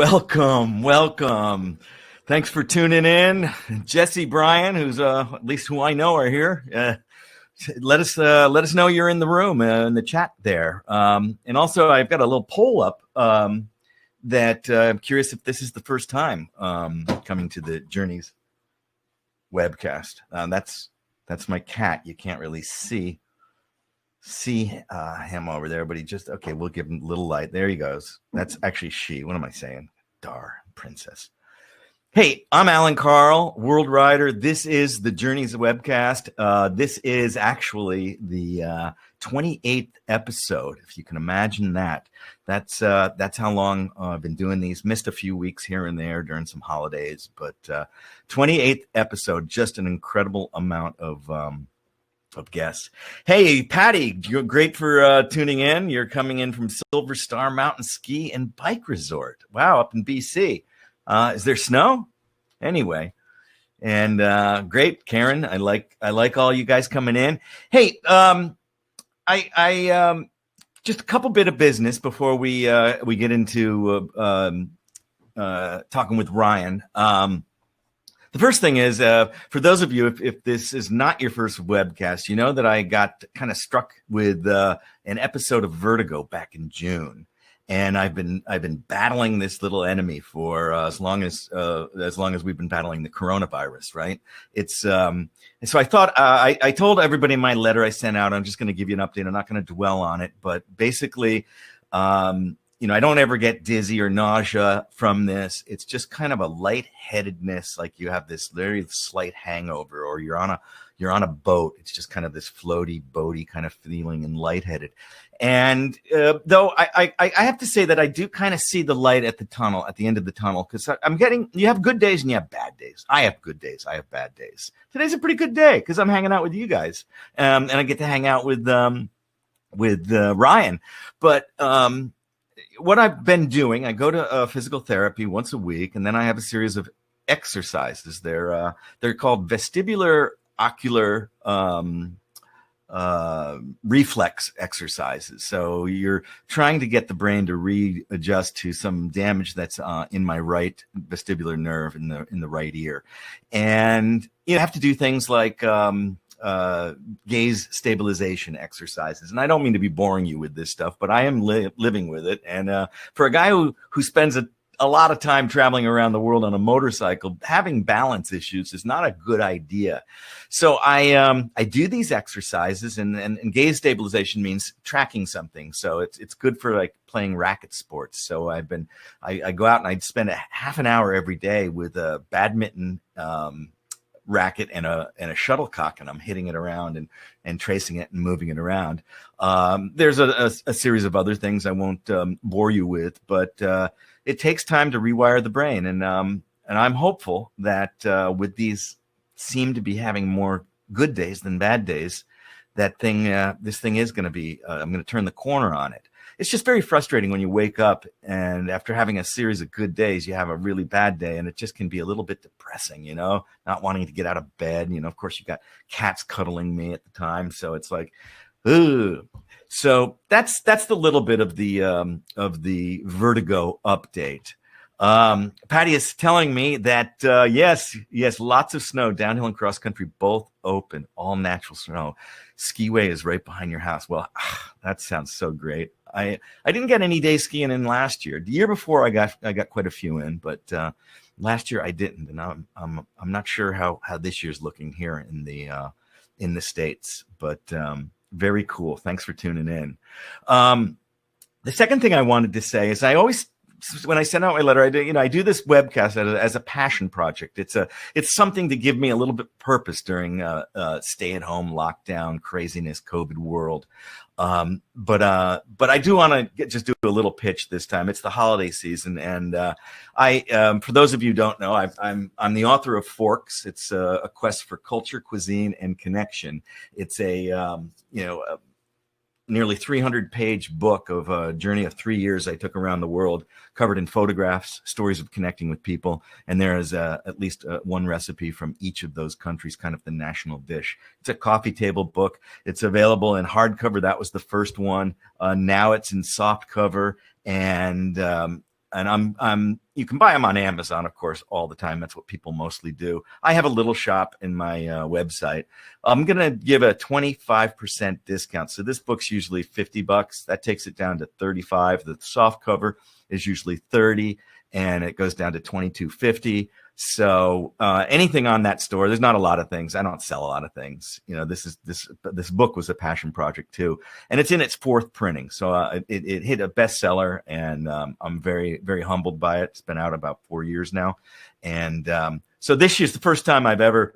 Welcome. Thanks for tuning in. Jesse, Brian, who's at least who I know are here. Let us know you're in the room in the chat there. And also, I've got a little poll up that I'm curious if this is the first time coming to the Journeys Webcast. That's my cat. You can't really see him over there, but he just, okay, we'll give him a little light. There he goes. That's actually she. What am I saying? Princess. Hey, I'm Alan Carl, World Rider. This is the Journeys Webcast. This is actually the 28th episode, if you can imagine that. That's how long I've been doing these. Missed a few weeks here and there during some holidays, but 28th episode, just an incredible amount of guests. Hey, Patty, you're great for tuning in. You're coming in from Silver Star Mountain Ski and Bike Resort. Wow, up in BC. Is there snow? Anyway, and great, Karen. I like all you guys coming in. Hey, I just a couple bit of business before we get into talking with Ryan. The first thing is, for those of you, if this is not your first webcast, you know that I got kind of struck with an episode of Vertigo back in June, and I've been battling this little enemy for as long as we've been battling the coronavirus, right? It's so I thought I told everybody in my letter I sent out, I'm just going to give you an update. I'm not going to dwell on it, but basically, I don't ever get dizzy or nausea from this. It's just kind of a lightheadedness, like you have this very slight hangover, or you're on a boat. It's just kind of this floaty, boaty kind of feeling and lightheaded. And though I have to say that I do kind of see the light at the end of the tunnel, because you have good days and you have bad days. I have good days. I have bad days. Today's a pretty good day because I'm hanging out with you guys, and I get to hang out with Ryan, but. What I've been doing, I go to physical therapy once a week, and then I have a series of exercises. They're called vestibular ocular reflex exercises. So you're trying to get the brain to readjust to some damage that's in my right vestibular nerve in the right ear, and you have to do things like gaze stabilization exercises. And I don't mean to be boring you with this stuff, but I am living with it. And for a guy who spends a lot of time traveling around the world on a motorcycle, having balance issues is not a good idea. So I do these exercises, and gaze stabilization means tracking something. So it's good for like playing racket sports. So I go out and I spend a half an hour every day with a badminton racket and a shuttlecock, and I'm hitting it around and tracing it and moving it around. There's a series of other things I won't bore you with, but it takes time to rewire the brain, and I'm hopeful that with these seem to be having more good days than bad days, this thing is going to be I'm going to turn the corner on it. It's just very frustrating when you wake up and after having a series of good days, you have a really bad day, and it just can be a little bit depressing, not wanting to get out of bed. Of course, you got cats cuddling me at the time. So it's like, ugh. So that's the little bit of the Vertigo update. Patty is telling me that, yes, lots of snow, downhill and cross country, both open, all natural snow. Skiway is right behind your house. Well, that sounds so great. I didn't get any day skiing in last year. The year before I got quite a few in, but last year I didn't, and I'm not sure how this year's looking here in the States, but very cool. Thanks for tuning in. The second thing I wanted to say is when I send out my letter, I do this webcast as a passion project. It's something to give me a little bit of purpose during stay-at-home lockdown craziness COVID world. But I do want to just do a little pitch this time. It's the holiday season, and for those of you who don't know, I'm the author of Forks. It's a quest for culture, cuisine, and connection. It's a nearly 300-page book of a journey of 3 years I took around the world, covered in photographs, stories of connecting with people, and there is at least one recipe from each of those countries, kind of the national dish. It's a coffee table book. It's available in hardcover. That was the first one. Now it's in soft cover, and and you can buy them on Amazon, of course, all the time. That's what people mostly do. I have a little shop in my website. I'm going to give a 25% discount. So this book's usually $50. That takes it down to $35. The soft cover is usually $30, and it goes down to $22.50. So anything on that store, there's not a lot of things. I don't sell a lot of things. This book was a passion project too, and it's in its 4th printing. So it hit a bestseller, and I'm very, very humbled by it. It's been out about 4 years now, and so this year's the first time I've ever,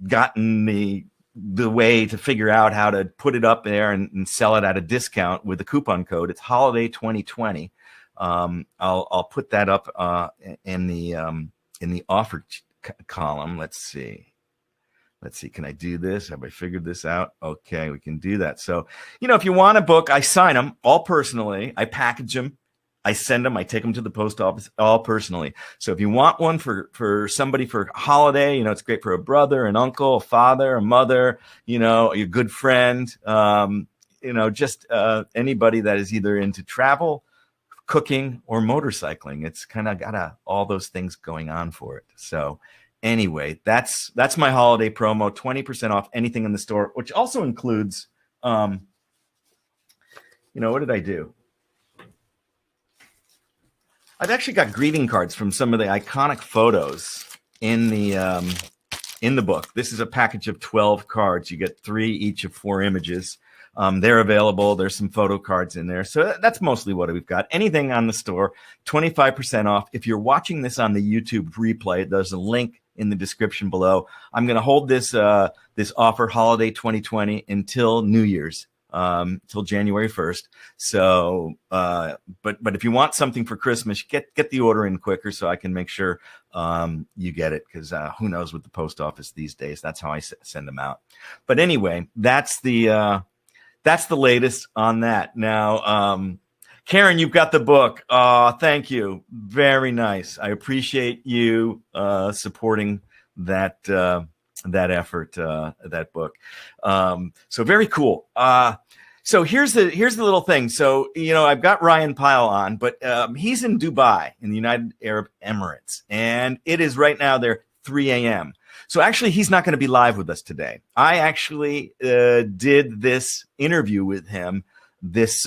gotten the way to figure out how to put it up there and sell it at a discount with the coupon code. It's Holiday 2020. I'll put that up in the offer column. Let's see. Can I do this? Have I figured this out? Okay, we can do that. So, if you want a book, I sign them all personally. I package them. I send them. I take them to the post office all personally. So if you want one for somebody for holiday, it's great for a brother, an uncle, a father, a mother, your good friend, just anybody that is either into travel, cooking, or motorcycling. It's kind of got all those things going on for it. So anyway, that's my holiday promo, 20% off anything in the store, which also includes, what did I do? I've actually got greeting cards from some of the iconic photos in the book. This is a package of 12 cards. You get 3 each of 4 images. They're available. There's some photo cards in there. So that's mostly what we've got. Anything on the store, 25% off. If you're watching this on the YouTube replay, there's a link in the description below. I'm going to hold this offer, Holiday 2020, until New Year's, till January 1st. So, but if you want something for Christmas, get the order in quicker so I can make sure you get it, because who knows with the post office these days. That's how I send them out. But anyway, that's the latest on that. Now, Karen, you've got the book. Thank you. Very nice. I appreciate you supporting that effort, that book. So very cool. So here's the little thing. So, I've got Ryan Pyle on, but he's in Dubai in the United Arab Emirates, and it is right now there 3 a.m. So actually, he's not going to be live with us today. I actually did this interview with him this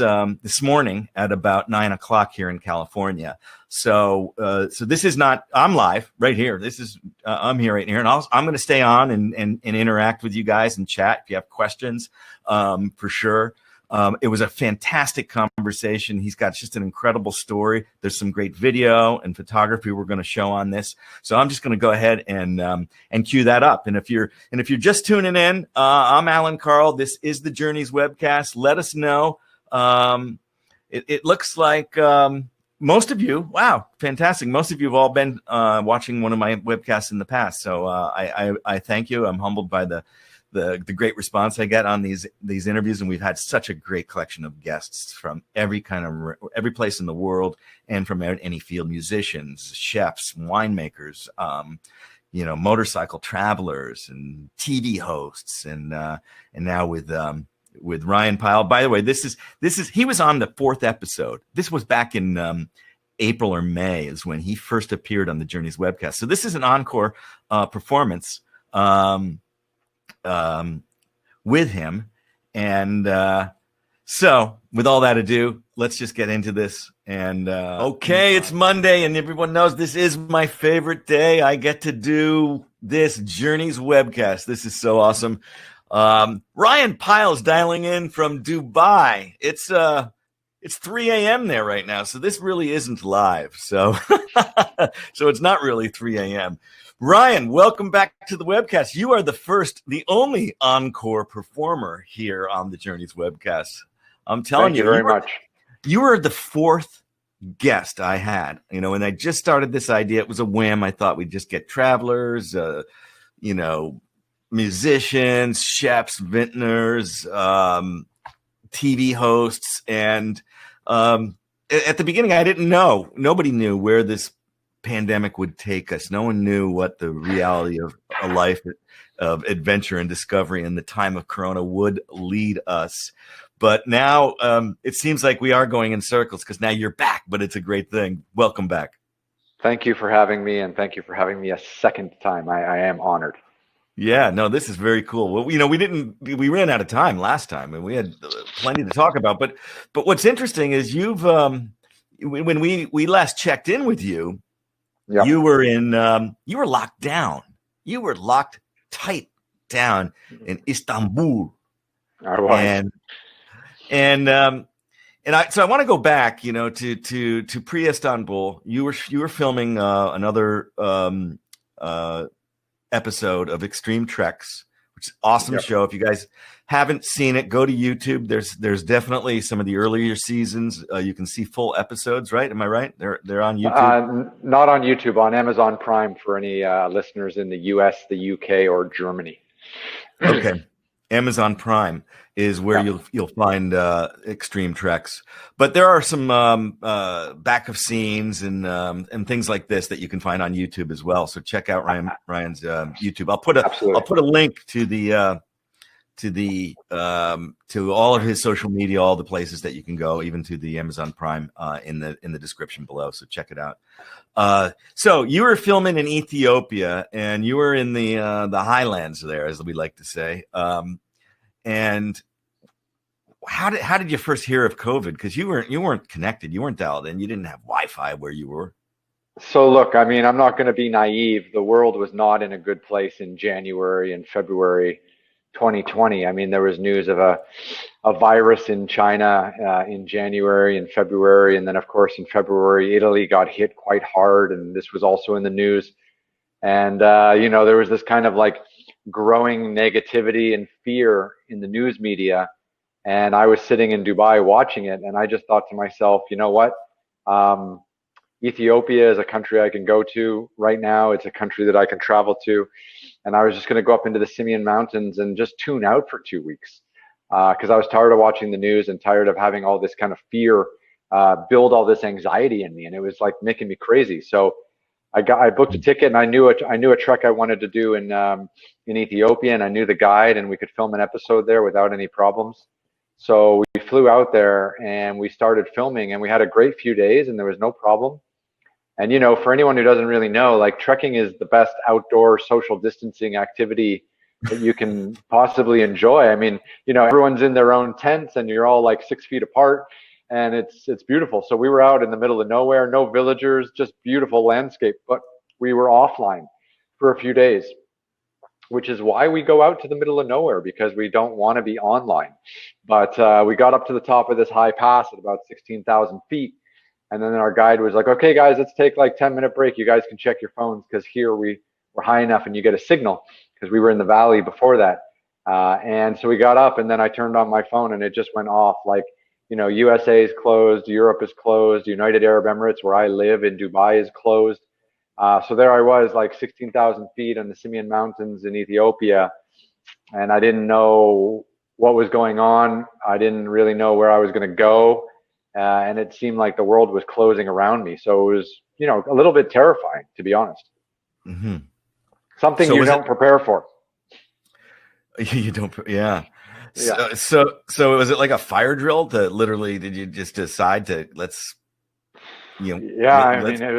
morning at about 9 o'clock here in California. So this is not, I'm live right here. This is, I'm here right here, and I'm going to stay on and interact with you guys and chat if you have questions, for sure. It was a fantastic conversation. He's got just an incredible story. There's some great video and photography we're going to show on this. So I'm just going to go ahead and cue that up. And if you're just tuning in, I'm Alan Carl. This is the Journeys Webcast. Let us know. It looks like most of you, wow, fantastic. Most of you have all been watching one of my webcasts in the past. So I thank you. I'm humbled by the great response I get on these interviews, and we've had such a great collection of guests from every place in the world, and from any field: musicians, chefs, winemakers, motorcycle travelers, and TV hosts, and now with Ryan Pyle. By the way, this is he was on the 4th episode. This was back in April or May is when he first appeared on the Journeys Webcast. So this is an encore performance with him. And so with all that ado, let's just get into this. And okay, it's Monday, and everyone knows this is my favorite day. I get to do this Journeys Webcast. This is so awesome. Ryan Pyle's dialing in from Dubai. It's 3 a.m. there right now, so this really isn't live. So so it's not really 3 a.m. Ryan, welcome back to the webcast. You are the only encore performer here on the Journeys Webcast. I'm telling you, thank you very much. You were the 4th guest I had. When I just started this idea, it was a whim. I thought we'd just get travelers, musicians, chefs, vintners, TV hosts, and at the beginning, I didn't know. Nobody knew where this pandemic would take us. No one knew what the reality of a life of adventure and discovery in the time of Corona would lead us. But now it seems like we are going in circles because now you're back, but it's a great thing. Welcome back. Thank you for having me, and thank you for having me a second time. I am honored. Yeah, no, this is very cool. Well, we ran out of time last time, and we had plenty to talk about. But what's interesting is you've when we last checked in with you, Yep. you were locked down. You were locked tight down in Istanbul. I was. So I want to go back, to pre-Istanbul. You were filming another episode of Extreme Treks, which is an awesome show. If you guys haven't seen it, go to YouTube. There's definitely some of the earlier seasons. You can see full episodes, right? Am I right? They're on YouTube. Not on YouTube, on Amazon Prime for any listeners in the US, the UK, or Germany. Okay. Amazon Prime is where you'll find Extreme Treks, but there are some back of scenes and things like this that you can find on YouTube as well. So check out Ryan's YouTube. I'll put a link to to all of his social media, all the places that you can go, even to the Amazon Prime in the description below. So check it out. So you were filming in Ethiopia, and you were in the highlands there, as we like to say. And how did you first hear of COVID? Because you weren't connected, you weren't dialed in, you didn't have Wi-Fi where you were. So look, I mean, I'm not going to be naive. The world was not in a good place in January and February 2020. I mean, there was news of a virus in China in January and February, and then of course in February Italy got hit quite hard, and this was also in the news. And there was this kind of like growing negativity and fear in the news media, and I was sitting in Dubai watching it, and I just thought to myself, you know what, Ethiopia is a country I can go to right now. It's a country that I can travel to. And I was just going to go up into the Simien Mountains and just tune out for 2 weeks because I was tired of watching the news and tired of having all this kind of fear build all this anxiety in me. And it was like making me crazy. So I booked a ticket, and I knew a trek I wanted to do in Ethiopia, and I knew the guide, and we could film an episode there without any problems. So we flew out there and we started filming, and we had a great few days, and there was no problem. And, for anyone who doesn't really know, like, trekking is the best outdoor social distancing activity that you can possibly enjoy. I mean, everyone's in their own tents and you're all like 6 feet apart, and it's beautiful. So we were out in the middle of nowhere, no villagers, just beautiful landscape, but we were offline for a few days, which is why we go out to the middle of nowhere, because we don't want to be online. But we got up to the top of this high pass at about 16,000 feet. And then our guide was like, okay, guys, let's take like 10-minute break. You guys can check your phones because here we're high enough and you get a signal, because we were in the valley before that. And so we got up, and then I turned on my phone and it just went off like, USA is closed, Europe is closed, United Arab Emirates, where I live in Dubai, is closed. So there I was, like 16,000 feet on the Simien Mountains in Ethiopia, and I didn't know what was going on. I didn't really know where I was going to go. And it seemed like the world was closing around me. So it was, a little bit terrifying, to be honest. Mm-hmm. Something you don't prepare for. You don't, yeah. So was it like a fire drill to literally, did you just decide to Yeah, I mean, it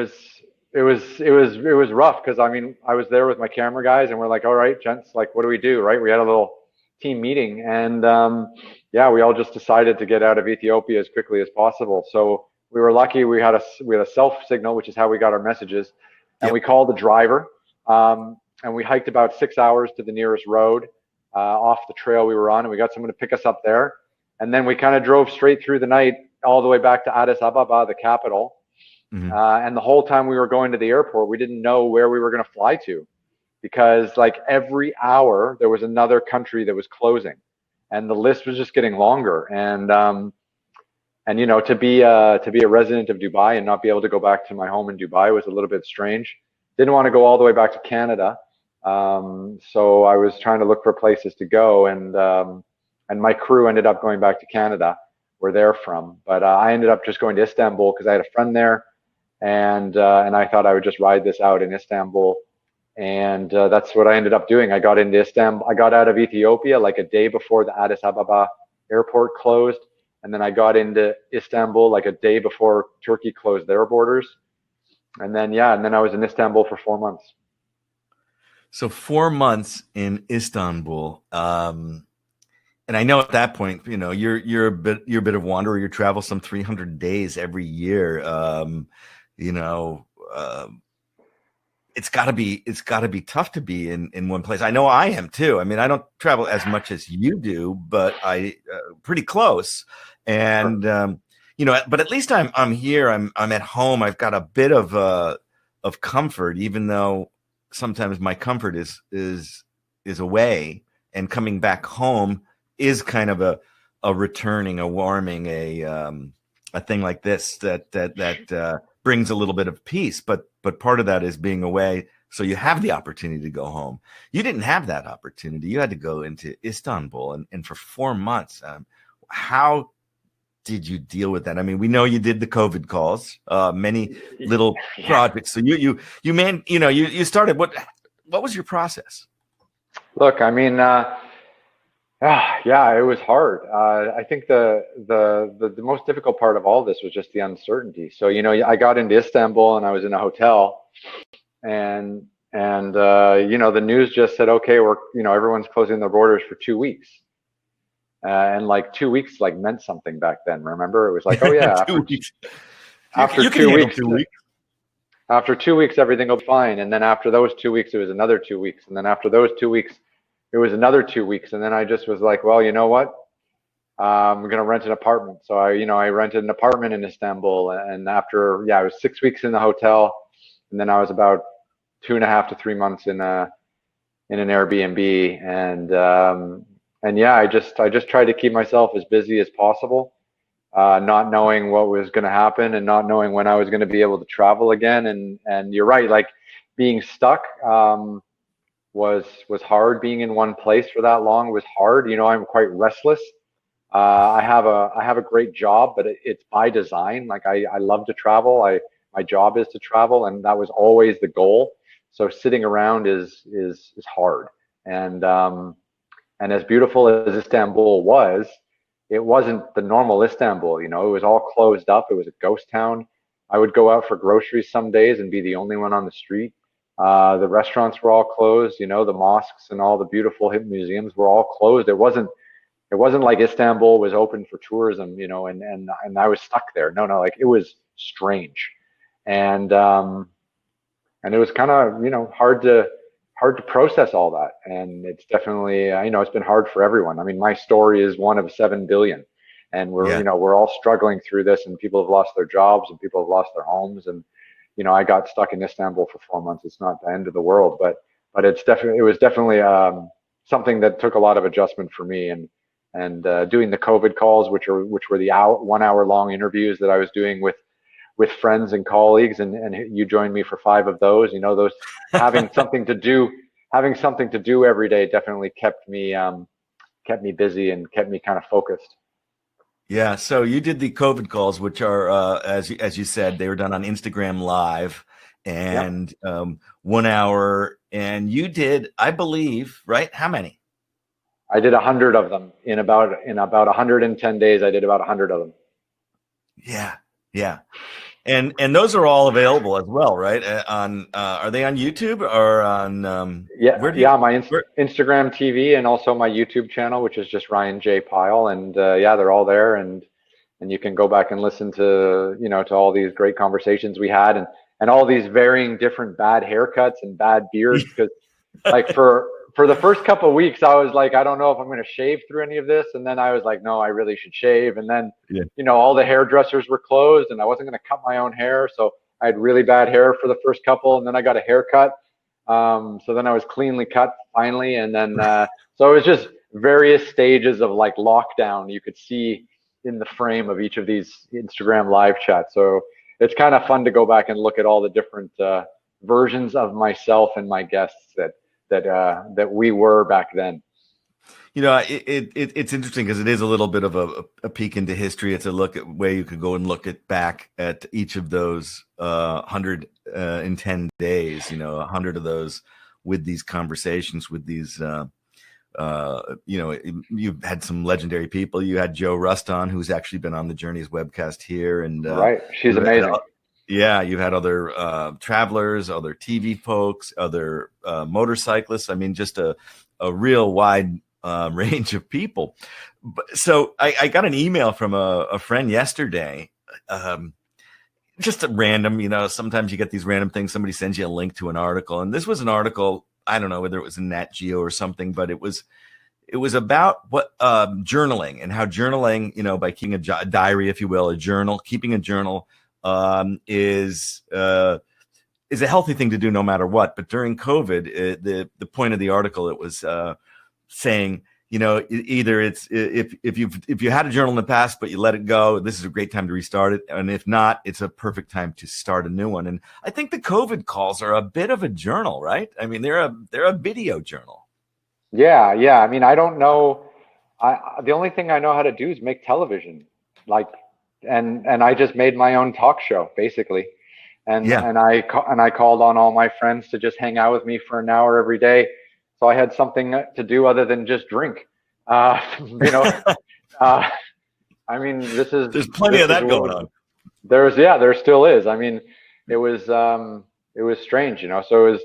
was rough, because I mean, I was there with my camera guys, and we're like, all right, gents, like, what do we do, right? We had a little team meeting, and we all just decided to get out of Ethiopia as quickly as possible. So we were lucky. We had a self signal, which is how we got our messages, and we called the driver, and we hiked about 6 hours to the nearest road off the trail we were on, and we got someone to pick us up there. And then we kind of drove straight through the night all the way back to Addis Ababa, the capital. Mm-hmm. And the whole time we were going to the airport, we didn't know where we were going to fly to, because like every hour there was another country that was closing, and the list was just getting longer. And to be a resident of Dubai and not be able to go back to my home in Dubai was a little bit strange. Didn't want to go all the way back to Canada. So I was trying to look for places to go, and my crew ended up going back to Canada, where they're from. But I ended up just going to Istanbul because I had a friend there, and I thought I would just ride this out in Istanbul. And that's what I ended up doing. I got into Istanbul. I got out of Ethiopia like a day before the Addis Ababa airport closed. And then I got into Istanbul like a day before Turkey closed their borders. And then, yeah, and then I was in Istanbul for 4 months. So 4 months in Istanbul. And I know at that point, you know, you're a bit of wanderer. You travel some 300 days every year. You know, it's got to be tough to be in one place. I know I am too. I mean, I don't travel as much as you do, but I pretty close. And you know, but at least I'm here. I'm at home. I've got a bit of comfort, even though sometimes my comfort is away, and coming back home is kind of a returning, a warming, a thing like this that brings a little bit of peace. But part of that is being away, so you have the opportunity to go home. You didn't have that opportunity. You had to go into Istanbul, and for 4 months. How did you deal with that? I mean, we know you did the COVID calls, many little projects. So you started. What was your process? Look, I mean, yeah, it was hard. I think the most difficult part of all this was just the uncertainty. So, you know, I got into Istanbul and I was in a hotel, and you know, the news just said, okay, everyone's closing their borders for 2 weeks. And like 2 weeks like meant something back then. Remember, it was like, oh yeah, after 2 weeks, 2 weeks. After 2 weeks, everything will be fine. And then after those 2 weeks, it was another 2 weeks. And then after those 2 weeks, it was another 2 weeks. And then I just was like, well, you know what? I'm going to rent an apartment. So I rented an apartment in Istanbul. And after, I was 6 weeks in the hotel. And then I was about 2.5 to 3 months in an Airbnb. And yeah, I just tried to keep myself as busy as possible, not knowing what was going to happen and not knowing when I was going to be able to travel again. And you're right, like being stuck was hard. Being in one place for that long was hard. You know, I'm quite restless. I have a great job, but it's by design. Like I love to travel. My job is to travel, and that was always the goal. So sitting around is hard. And as beautiful as Istanbul was, it wasn't the normal Istanbul. You know, it was all closed up. It was a ghost town. I would go out for groceries some days and be the only one on the street. The restaurants were all closed. You know, the mosques and all the beautiful hip museums were all closed. It wasn't like Istanbul was open for tourism, you know, and I was stuck there. No, like it was strange. And it was kind of, you know, hard to process all that. And it's definitely, you know, it's been hard for everyone. I mean, my story is one of 7 billion, and we're all struggling through this, and people have lost their jobs and people have lost their homes. And, you know, I got stuck in Istanbul for 4 months. It's not the end of the world, but it was definitely something that took a lot of adjustment for me. And doing the COVID calls, which were the 1 hour long interviews that I was doing with friends and colleagues, and you joined me for 5 of those. You know, those having something to do every day definitely kept me busy and kept me kind of focused. Yeah, so you did the COVID calls, which are as you said, they were done on Instagram Live, and 1 hour, and you did, I believe, right? How many? I did 100 of them in about 110 days. I did about 100 of them. Yeah. And those are all available as well, right? Are they on YouTube or on? My Instagram TV, and also my YouTube channel, which is just Ryan J. Pyle, and they're all there, and you can go back and listen to, you know, to all these great conversations we had, and all these varying different bad haircuts and bad beards, because like for the first couple of weeks, I was like, I don't know if I'm going to shave through any of this. And then I was like, no, I really should shave. And then, you know, all the hairdressers were closed, and I wasn't going to cut my own hair. So I had really bad hair for the first couple, and then I got a haircut. So then I was cleanly cut finally. And then, so it was just various stages of like lockdown you could see in the frame of each of these Instagram live chats. So it's kind of fun to go back and look at all the different versions of myself and my guests that we were back then. It's interesting because it is a little bit of a peek into history. It's a look at where you could go and look at back at each of those 110 days. 100 of those with these conversations, with these. You've had some legendary people. You had Joe Rust on, who's actually been on the Journeys webcast here, and right, she's amazing. You've had other travelers, other TV folks, other motorcyclists. I mean, just a real wide range of people. So I got an email from a friend yesterday, just a random, sometimes you get these random things. Somebody sends you a link to an article. And this was an article, I don't know whether it was in Nat Geo or something, but it was about what journaling and how journaling, by keeping a diary, if you will, a journal, keeping a journal is a healthy thing to do no matter what. But during COVID, the point of the article, it was saying, either it's if you had a journal in the past but you let it go, this is a great time to restart it, and if not, it's a perfect time to start a new one. And I think the COVID calls are a bit of a journal, right? I mean, they're a video journal. Yeah. I mean, I don't know. The only thing I know how to do is make television, and I just made my own talk show basically, and I called on all my friends to just hang out with me for an hour every day. So I had something to do other than just drink. I mean, there's plenty of that going on. There still is. I mean, it was strange, so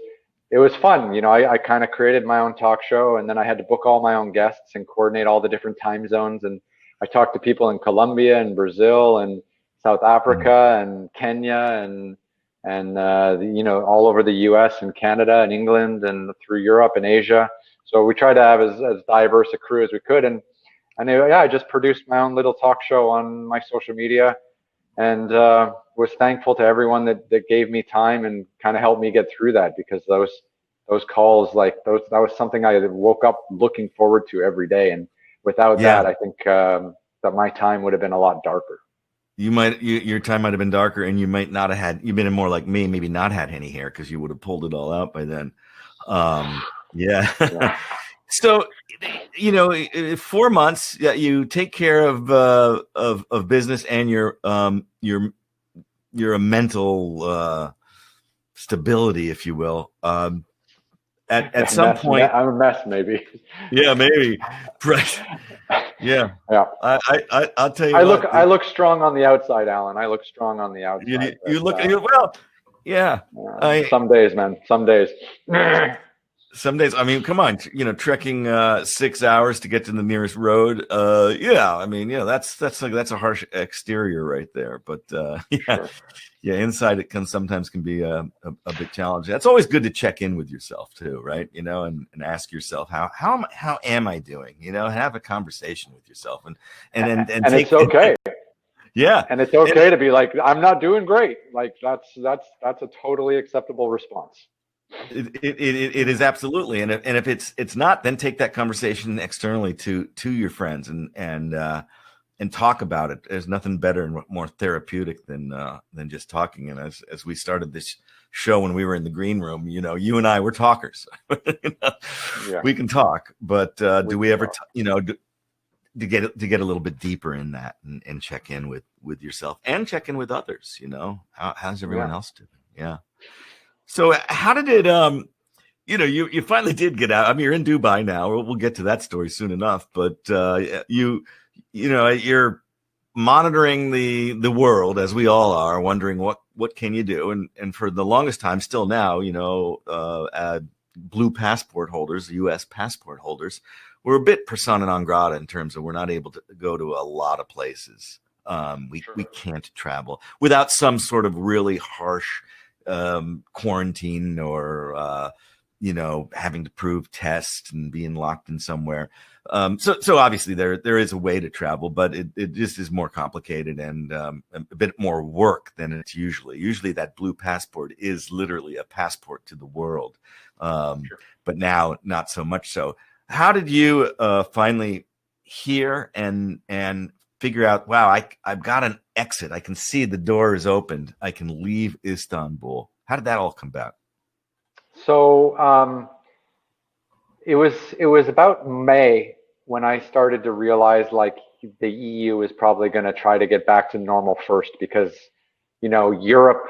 it was fun. I kind of created my own talk show, and then I had to book all my own guests and coordinate all the different time zones. And I talked to people in Colombia and Brazil and South Africa and Kenya and all over the US and Canada and England and through Europe and Asia. So we tried to have as diverse a crew as we could. And I just produced my own little talk show on my social media, and was thankful to everyone that gave me time and kind of helped me get through that, because those calls, that was something I woke up looking forward to every day. And without that, I think that my time would have been a lot darker. Your time might have been darker, and you might not have had. You've been more like me, maybe not had any hair, because you would have pulled it all out by then. Yeah. So, 4 months, you take care of business and your mental stability, if you will. At some point, I'm a mess, maybe. Yeah, maybe. Right. Yeah. I'll tell you. I look strong on the outside, Alan. I look strong on the outside. You look well. Yeah. Some days, man. Some days. Some days. I mean, come on. Trekking 6 hours to get to the nearest road. I mean, that's a harsh exterior right there. But Sure. Yeah, inside it sometimes can be a bit challenging. That's always good to check in with yourself too, right? And ask yourself how am I doing? Have a conversation with yourself, and it's okay. Yeah, and it's okay to be like, I'm not doing great. Like that's a totally acceptable response. It is absolutely, and if it's not, then take that conversation externally to your friends and talk about it. There's nothing better and more therapeutic than just talking. And as we started this show when we were in the green room, you and I were talkers. We can talk, but do we ever, to get a little bit deeper in that and check in with yourself and check in with others? How's everyone else doing? Yeah. So how did it? You finally did get out. I mean, you're in Dubai now. We'll get to that story soon enough. But you're monitoring the world, as we all are, wondering what can you do. And for the longest time, still now, blue passport holders, U.S. passport holders, we're a bit persona non grata in terms of we're not able to go to a lot of places. We can't travel without some sort of really harsh quarantine or having to prove tests and being locked in somewhere. So obviously there is a way to travel, but it just is more complicated and a bit more work than it's usually that blue passport is literally a passport to the world. But now not so much so. How did you finally hear and figure out, wow, I've got an exit. I can see the door is opened. I can leave Istanbul. How did that all come about? So it was about May when I started to realize like the EU is probably going to try to get back to normal first, because Europe,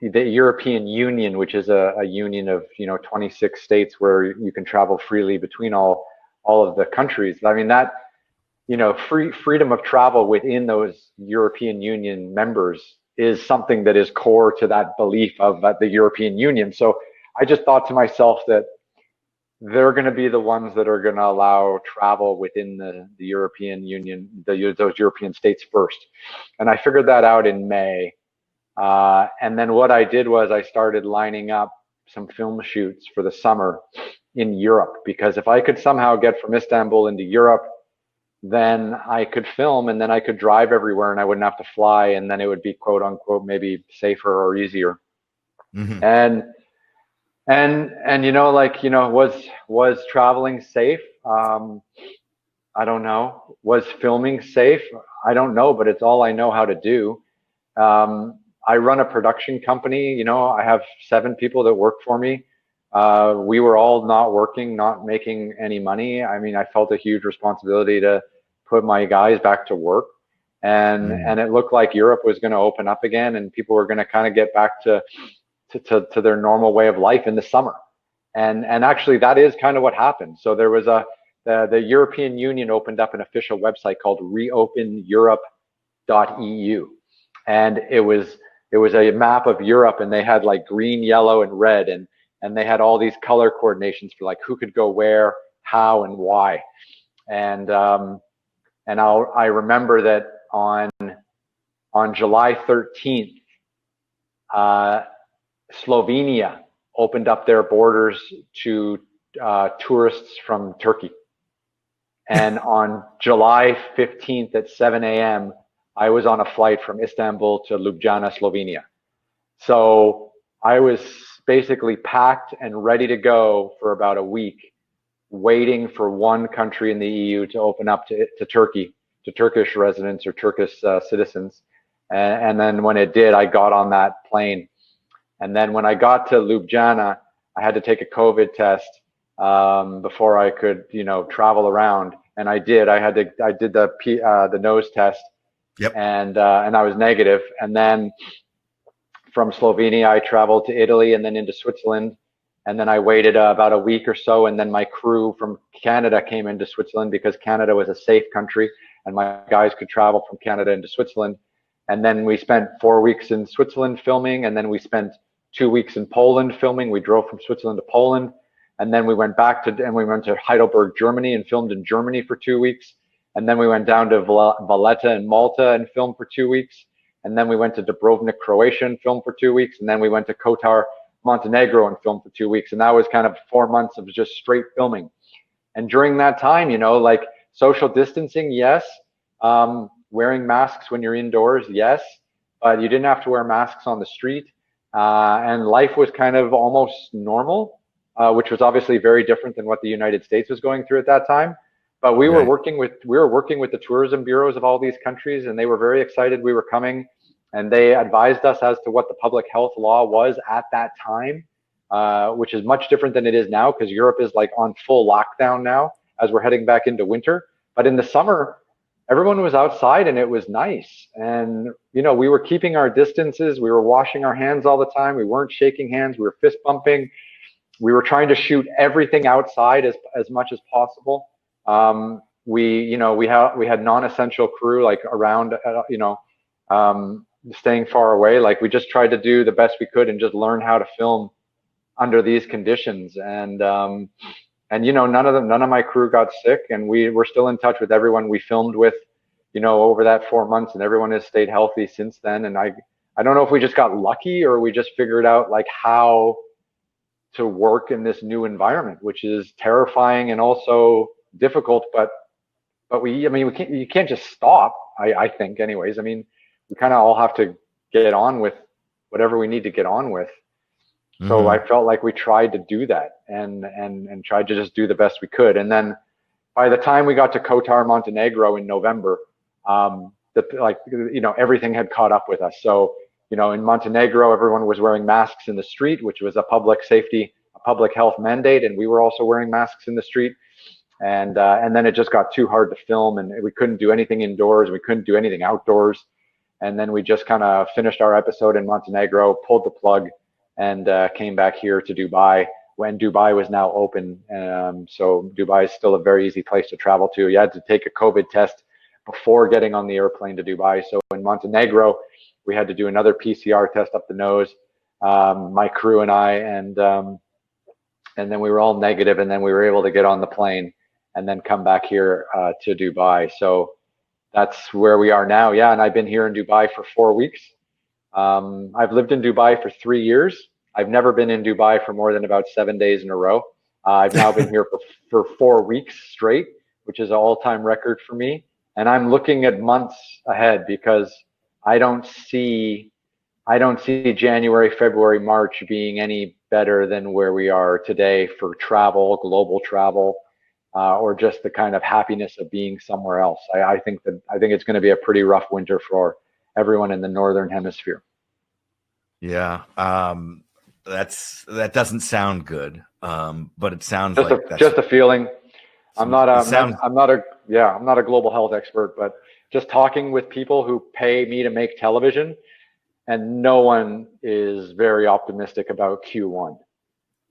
the European Union, which is a union of 26 states where you can travel freely between all of the countries. I mean that freedom of travel within those European Union members is something that is core to that belief of the European Union. So I just thought to myself that they're going to be the ones that are going to allow travel within the European Union, those European states first. And I figured that out in May. And then what I did was I started lining up some film shoots for the summer in Europe, because if I could somehow get from Istanbul into Europe, then I could film, and then I could drive everywhere and I wouldn't have to fly, and then it would be quote unquote maybe safer or easier. Mm-hmm. And was traveling safe? I don't know. Was filming safe? I don't know, but it's all I know how to do. I run a production company. I have 7 people that work for me. We were all not working, not making any money. I mean, I felt a huge responsibility to put my guys back to work. And it looked like Europe was going to open up again, and people were going to kind of get back to their normal way of life in the summer. And actually that is kind of what happened. So there was the European Union opened up an official website called reopeneurope.eu. And it was a map of Europe, and they had like green, yellow, and red, and they had all these color coordinations for like who could go where, how, and why. And I remember that on July 13th, Slovenia opened up their borders to tourists from Turkey. And on July 15th at 7 a.m., I was on a flight from Istanbul to Ljubljana, Slovenia. So I was basically packed and ready to go for about a week, waiting for one country in the EU to open up to Turkey, to Turkish residents or Turkish citizens. And then when it did, I got on that plane. And then when I got to Ljubljana, I had to take a COVID test before I could, travel around. And I did. I did the nose test. Yep. And I was negative. And then from Slovenia, I traveled to Italy and then into Switzerland. And then I waited about a week or so. And then my crew from Canada came into Switzerland, because Canada was a safe country and my guys could travel from Canada into Switzerland. And then we spent 4 weeks in Switzerland filming. And then we spent 2 weeks in Poland filming. We drove from Switzerland to Poland. And then we went to Heidelberg, Germany, and filmed in Germany for 2 weeks. And then we went down to Valletta in Malta and filmed for 2 weeks. And then we went to Dubrovnik, Croatia, and filmed for 2 weeks. And then we went to Kotar, Montenegro, and filmed for 2 weeks. And that was kind of 4 months of just straight filming. And during that time, like social distancing, yes. Wearing masks when you're indoors, yes. But you didn't have to wear masks on the street. And life was kind of almost normal, which was obviously very different than what the United States was going through at that time. But we were working with the tourism bureaus of all these countries, and they were very excited we were coming, and they advised us as to what the public health law was at that time, which is much different than it is now, because Europe is like on full lockdown now as we're heading back into winter. But in the summer, everyone was outside and it was nice. And, we were keeping our distances. We were washing our hands all the time. We weren't shaking hands. We were fist bumping. We were trying to shoot everything outside as much as possible. We had non-essential crew like around, staying far away. Like we just tried to do the best we could and just learn how to film under these conditions. And none of my crew got sick, and we were still in touch with everyone we filmed with, over that 4 months, and everyone has stayed healthy since then. And I don't know if we just got lucky or we just figured out like how to work in this new environment, which is terrifying and also difficult, but you can't just stop. I think anyways, we kind of all have to get on with whatever we need to get on with. So I felt like we tried to do that and tried to just do the best we could. And then by the time we got to Kotar, Montenegro in November, everything had caught up with us. So, in Montenegro, everyone was wearing masks in the street, which was a public public health mandate, and we were also wearing masks in the street. And then it just got too hard to film, and we couldn't do anything indoors. We couldn't do anything outdoors. And then we just kind of finished our episode in Montenegro, pulled the plug, and came back here to Dubai when Dubai was now open. So Dubai is still a very easy place to travel to. You had to take a COVID test before getting on the airplane to Dubai. So in Montenegro, we had to do another PCR test up the nose, my crew and I, and then we were all negative, and then we were able to get on the plane and then come back here to Dubai. So that's where we are now. Yeah, and I've been here in Dubai for 4 weeks. I've lived in Dubai for 3 years. I've never been in Dubai for more than about 7 days in a row. I've now been here for 4 weeks straight, which is an all-time record for me. And I'm looking at months ahead because I don't see January, February, March being any better than where we are today for travel, global travel, or just the kind of happiness of being somewhere else. I think it's going to be a pretty rough winter for everyone in the Northern Hemisphere. Yeah. That doesn't sound good. But it sounds just a feeling. I'm not a global health expert, but just talking with people who pay me to make television, and no one is very optimistic about Q1.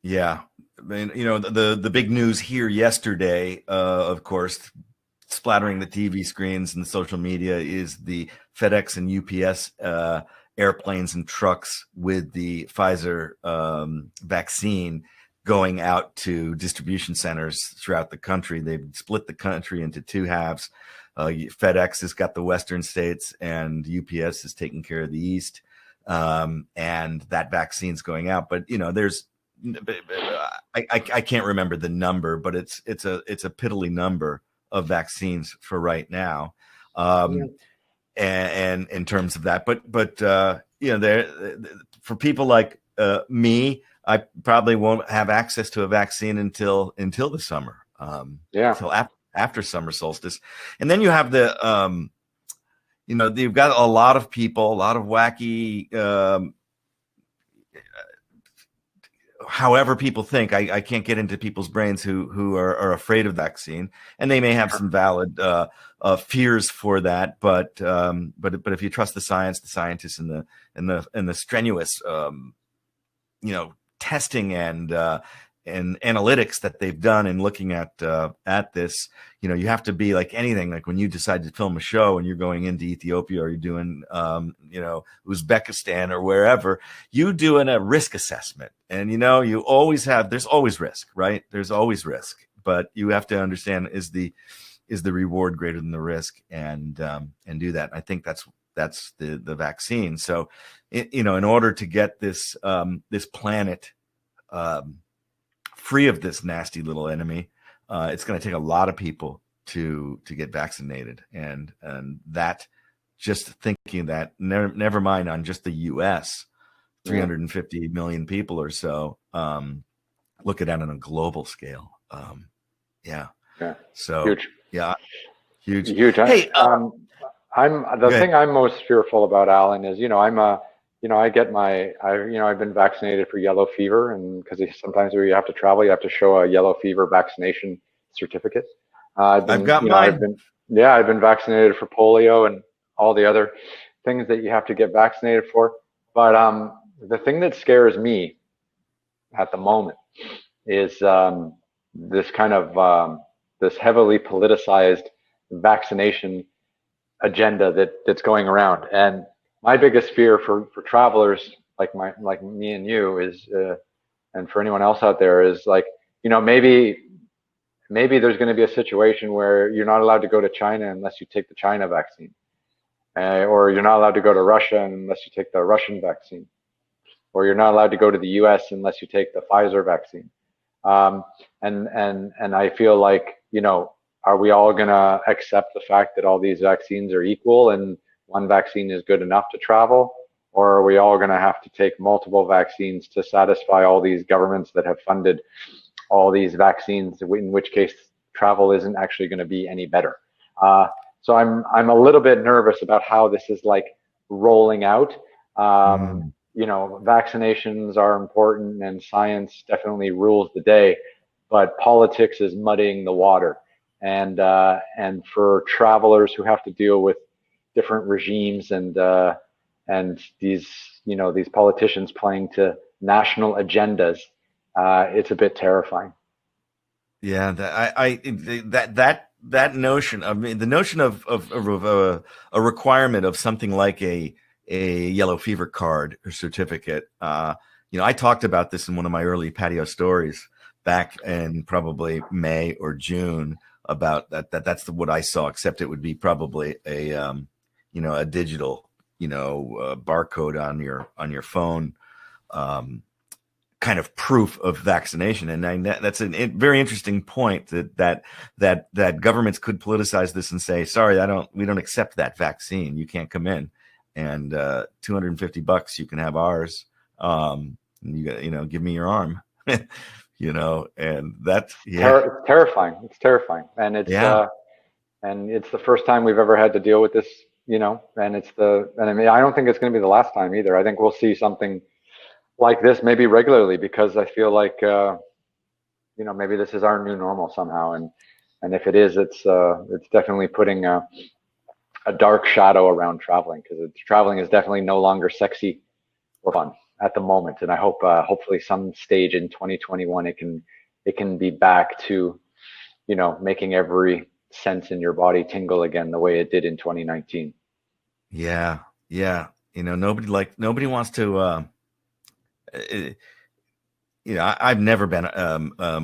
Yeah. I mean, the big news here yesterday, of course, splattering the TV screens and the social media, is the FedEx and UPS airplanes and trucks with the Pfizer vaccine going out to distribution centers throughout the country. They've split the country into two halves. FedEx has got the western states, and UPS is taking care of the east. And that vaccine's going out. But there's I can't remember the number, but it's a piddly number of vaccines for right now. And in terms of that, but there for people like me, I probably won't have access to a vaccine until the summer. Until after summer solstice. And then you have the you've got a lot of people, a lot of wacky however people think. I can't get into people's brains who are afraid of vaccine, and they may have some valid fears for that. But if you trust the science, the scientists, and the strenuous testing and analytics that they've done in looking at this, you have to be like anything. Like when you decide to film a show and you're going into Ethiopia, or you're doing Uzbekistan or wherever, you doing a risk assessment, and you always there's always risk, right? There's always risk, but you have to understand, is the reward greater than the risk, and do that. I think that's the vaccine. So in order to get this planet free of this nasty little enemy, it's going to take a lot of people to get vaccinated, and that, just thinking that, never mind on just the U.S., 350 million people or so. Look at that on a global scale. So huge. Huge. Hey, thing I'm most fearful about, Alan, is I've been vaccinated for yellow fever, and because sometimes when you have to travel, you have to show a yellow fever vaccination certificate. I've got mine. I've been vaccinated for polio and all the other things that you have to get vaccinated for. But the thing that scares me at the moment is this kind of this heavily politicized vaccination agenda that's going around. And my biggest fear for travelers like me and you is, and for anyone else out there, is maybe there's going to be a situation where you're not allowed to go to China unless you take the China vaccine, or you're not allowed to go to Russia unless you take the Russian vaccine, or you're not allowed to go to the U.S. unless you take the Pfizer vaccine. And I feel like, are we all going to accept the fact that all these vaccines are equal and one vaccine is good enough to travel? Or are we all going to have to take multiple vaccines to satisfy all these governments that have funded all these vaccines, in which case travel isn't actually going to be any better? So I'm a little bit nervous about how this is rolling out. vaccinations are important and science definitely rules the day, but politics is muddying the water. And for travelers who have to deal with different regimes and these politicians playing to national agendas, it's a bit terrifying. Yeah, that notion. I mean, the notion of a requirement of something like a yellow fever card or certificate. I talked about this in one of my early patio stories back in probably May or June about that. That's what I saw. Except it would be probably a digital barcode on your phone. Kind of proof of vaccination, and that's a very interesting point that governments could politicize this and say, sorry, we don't accept that vaccine. You can't come in, and $250 you can have ours. Give me your arm, and that's terrifying. It's terrifying, and it's the first time we've ever had to deal with this, and I mean, I don't think it's going to be the last time either. I think we'll see something like this maybe regularly, because I feel like maybe this is our new normal somehow, and if it is, it's definitely putting a dark shadow around traveling, because traveling is definitely no longer sexy or fun at the moment. And I hope hopefully some stage in 2021 it can be back to making every sense in your body tingle again the way it did in 2019. Yeah, nobody wants to. I've never been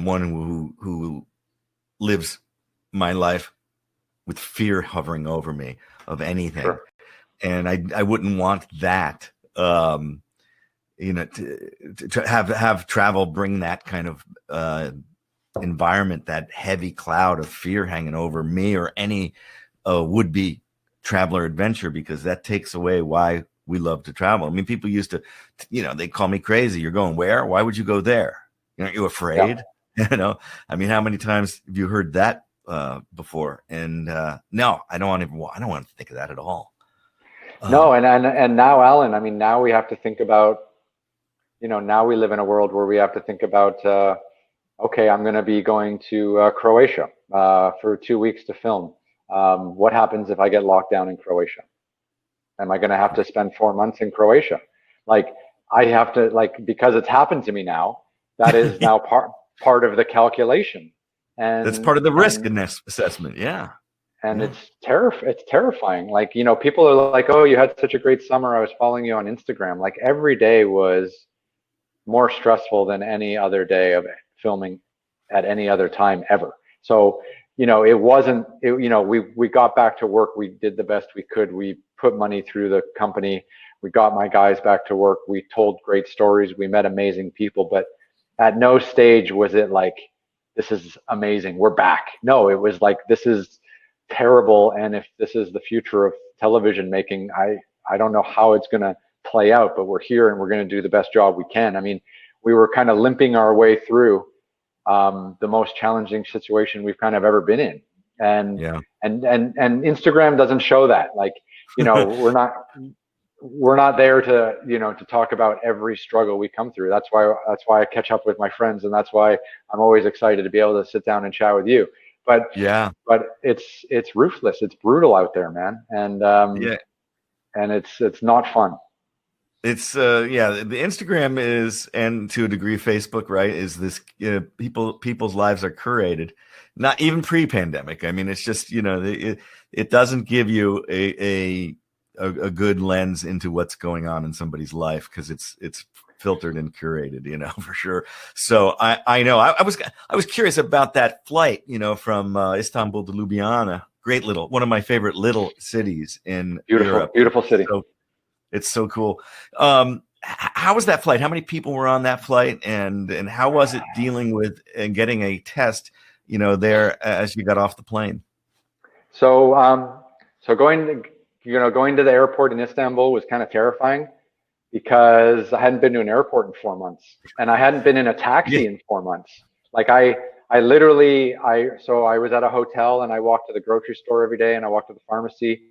one who lives my life with fear hovering over me of anything. Sure. And I wouldn't want that, to have travel bring that kind of environment, that heavy cloud of fear hanging over me or any would-be traveler adventure, because that takes away why we love to travel. I mean, people used to, they call me crazy. You're going where? Why would you go there? Aren't you afraid? Yeah. I mean, how many times have you heard that before? And no, I don't want to think of that at all. No, and now, Alan, I mean, now we have to think about, now we live in a world where we have to think about, okay, I'm going to be going to Croatia for 2 weeks to film. What happens if I get locked down in Croatia? Am I going to have to spend 4 months in Croatia? Like, I have to, because it's happened to me now, that is now part of the calculation. And that's part of the risk assessment. Yeah. And it's terrifying. Like, people are like, oh, you had such a great summer. I was following you on Instagram. Like, every day was more stressful than any other day of filming at any other time ever. So, it wasn't, we got back to work. We did the best we could. We put money through the company. We got my guys back to work. We told great stories. We met amazing people, but at no stage was it like, this is amazing, we're back. No, it was like, this is terrible. And if this is the future of television making, I don't know how it's going to play out, but we're here and we're going to do the best job we can. I mean, we were kind of limping our way through the most challenging situation we've kind of ever been in. And Instagram doesn't show that. Like, we're not there to, to talk about every struggle we come through. That's why I catch up with my friends, and that's why I'm always excited to be able to sit down and chat with you. But it's ruthless. It's brutal out there, man. And and it's not fun. It's the Instagram is, and to a degree Facebook, right, is this people's lives are curated, not even pre-pandemic. I mean, it's just it doesn't give you a good lens into what's going on in somebody's life, because it's filtered and curated, for sure. So I know I was curious about that flight, from Istanbul to Ljubljana. One of my favorite little cities in Europe. Beautiful city. So, it's so cool. How was that flight? How many people were on that flight, and how was it dealing with and getting a test, there as you got off the plane? So going to the airport in Istanbul was kind of terrifying, because I hadn't been to an airport in 4 months, and I hadn't been in a taxi in 4 months. Like, I was at a hotel, and I walked to the grocery store every day, and I walked to the pharmacy.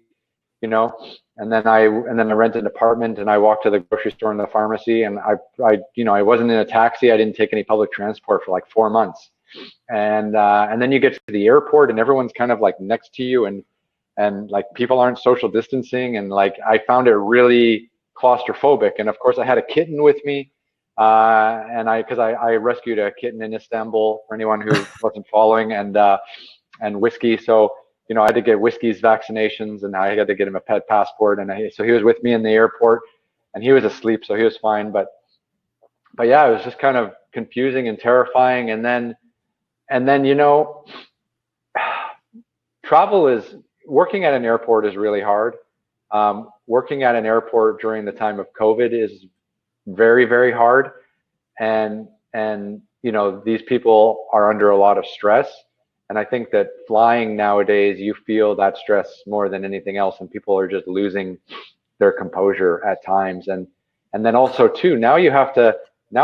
you know, and then I rented an apartment, and I walked to the grocery store and the pharmacy, and I wasn't in a taxi. I didn't take any public transport for like 4 months. And then you get to the airport, and everyone's kind of like next to you, and like people aren't social distancing, and like I found it really claustrophobic. And of course I had a kitten with me, because I rescued a kitten in Istanbul, for anyone who wasn't following, and Whiskey. So, you know, I had to get Whiskey's vaccinations, and I had to get him a pet passport. And so he was with me in the airport, and he was asleep, so he was fine. But yeah, it was just kind of confusing and terrifying. And then, you know, working at an airport is really hard. Working at an airport during the time of COVID is very, very hard. And, you know, these people are under a lot of stress. And I think that flying nowadays, you feel that stress more than anything else, and people are just losing their composure at times. And then also too, now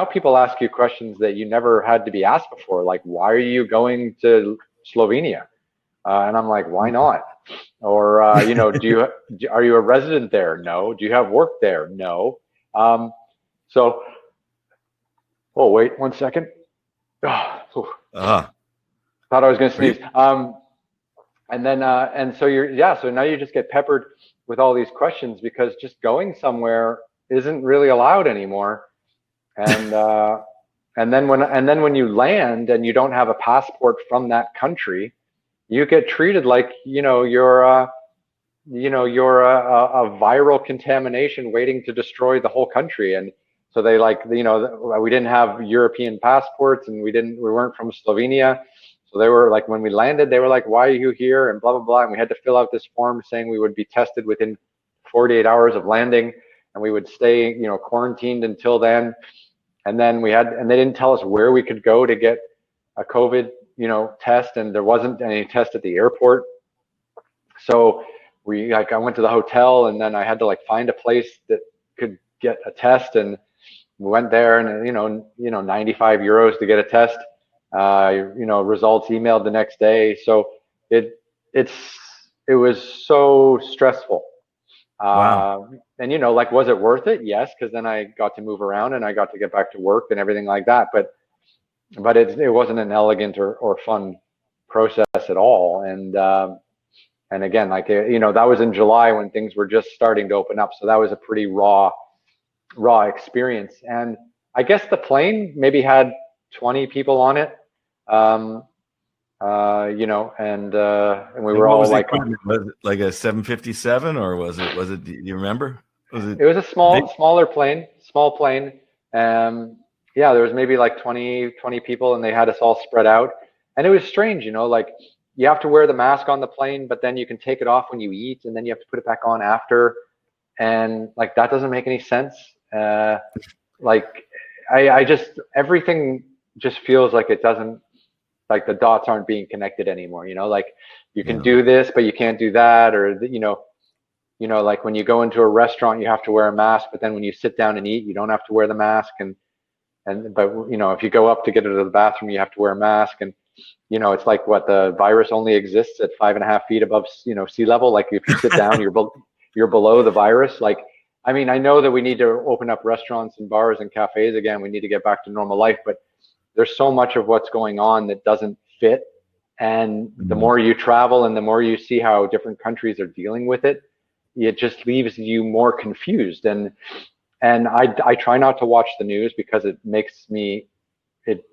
people ask you questions that you never had to be asked before, like, why are you going to Slovenia? And I'm like, why not? Or, you know, are you a resident there? No. Do you have work there? No. So, oh, wait 1 second. Thought I was going to sneeze. And then, so now you just get peppered with all these questions, because just going somewhere isn't really allowed anymore. And then when you land and you don't have a passport from that country, you get treated like, you know, you're a viral contamination waiting to destroy the whole country. And so they, like, you know, we didn't have European passports, and we weren't from Slovenia. So they were like, when we landed, they were like, why are you here? And blah, blah, blah. And we had to fill out this form saying we would be tested within 48 hours of landing, and we would stay, you know, quarantined until then. And then they didn't tell us where we could go to get a COVID, you know, test. And there wasn't any test at the airport. So I went to the hotel, and then I had to like find a place that could get a test. And we went there, and, you know, €95 to get a test. You know, results emailed the next day. So it was so stressful. Wow. And, you know, like, was it worth it? Yes, because then I got to move around, and I got to get back to work and everything like that. But it wasn't an elegant or fun process at all. And again, like, you know, that was in July when things were just starting to open up. So that was a pretty raw experience. And I guess the plane maybe had 20 people on it. You know, and we were all like, was it like a 757, or was it, do you remember? It was a small plane. Yeah, there was maybe like 20 people, and they had us all spread out. And it was strange, you know, like, you have to wear the mask on the plane, but then you can take it off when you eat, and then you have to put it back on after. And like, that doesn't make any sense. Like, everything just feels like it doesn't, like, the dots aren't being connected anymore, you know, like, you can do this, but you can't do that. Or, you know, like, when you go into a restaurant, you have to wear a mask, but then when you sit down and eat, you don't have to wear the mask. But, you know, if you go up to get into the bathroom, you have to wear a mask. And, you know, it's like, what, the virus only exists at 5.5 feet above, you know, sea level. Like, if you sit down, you're below the virus. Like, I mean, I know that we need to open up restaurants and bars and cafes again. We need to get back to normal life, but there's so much of what's going on that doesn't fit. And the more you travel and the more you see how different countries are dealing with it, it just leaves you more confused. And I try not to watch the news, because it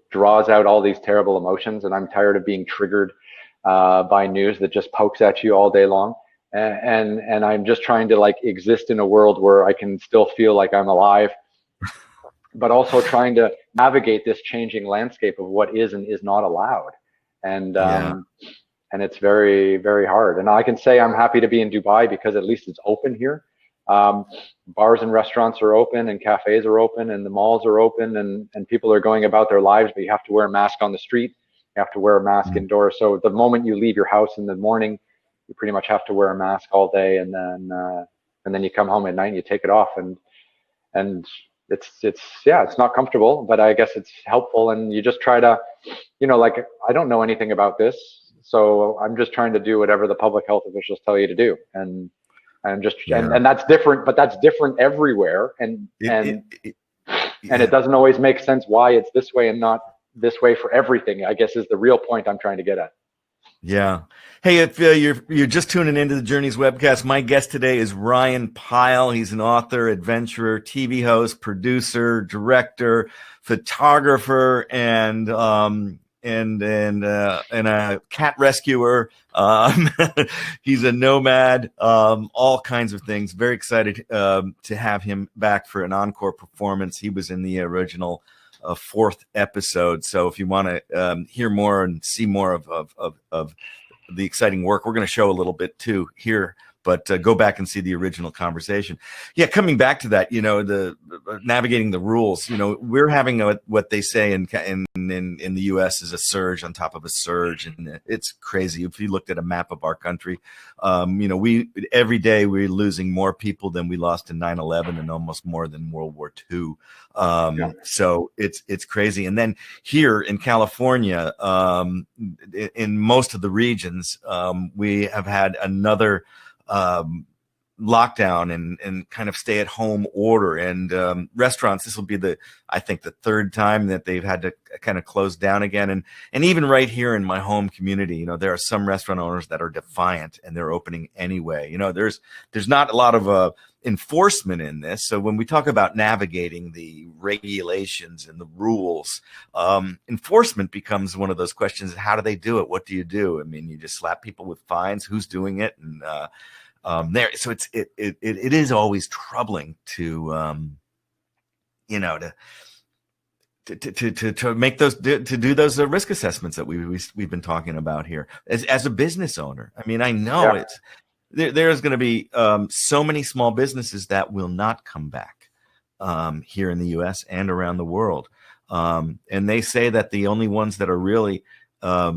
draws out all these terrible emotions, and I'm tired of being triggered by news that just pokes at you all day long. And I'm just trying to, like, exist in a world where I can still feel like I'm alive, but also trying to navigate this changing landscape of what is and is not allowed. And it's very, very hard. And I can say I'm happy to be in Dubai, because at least it's open here. Bars and restaurants are open, and cafes are open, and the malls are open, and people are going about their lives, but you have to wear a mask on the street. You have to wear a mask indoors. So the moment you leave your house in the morning, you pretty much have to wear a mask all day. And then you come home at night and you take it off. And it's not comfortable, but I guess it's helpful. And you just try to, you know, like, I don't know anything about this, so I'm just trying to do whatever the public health officials tell you to do. And And that's different, but that's different everywhere. And it doesn't always make sense why it's this way and not this way for everything, I guess, is the real point I'm trying to get at. Yeah. Hey, if you're just tuning into the Journeys Webcast, my guest today is Ryan Pyle. He's an author, adventurer, TV host, producer, director, photographer, and a cat rescuer. He's a nomad, all kinds of things. Very excited to have him back for an encore performance. He was in the original fourth episode. So if you want to hear more and see more of the exciting work, we're going to show a little bit too here, but go back and see the original conversation. Yeah, coming back to that, the navigating the rules. We're having what they say in the U.S. is a surge on top of a surge, and it's crazy. If you looked at a map of our country, we every day we're losing more people than we lost in 9/11, and almost more than World War II. So it's crazy. And then here in California, in most of the regions, we have had another lockdown and kind of stay at home order, and restaurants. This will be I think the third time that they've had to kind of close down again. And even right here in my home community, there are some restaurant owners that are defiant and they're opening anyway. There's not a lot of enforcement in this. So when we talk about navigating the regulations and the rules, enforcement becomes one of those questions. How do they do it? What do you do? I mean, you just slap people with fines. Who's doing it? And so it is always troubling to make those to do those risk assessments that we've been talking about here as a business owner. I mean, I know there's going to be so many small businesses that will not come back here in the U.S. and around the world, and they say that the only ones that are really are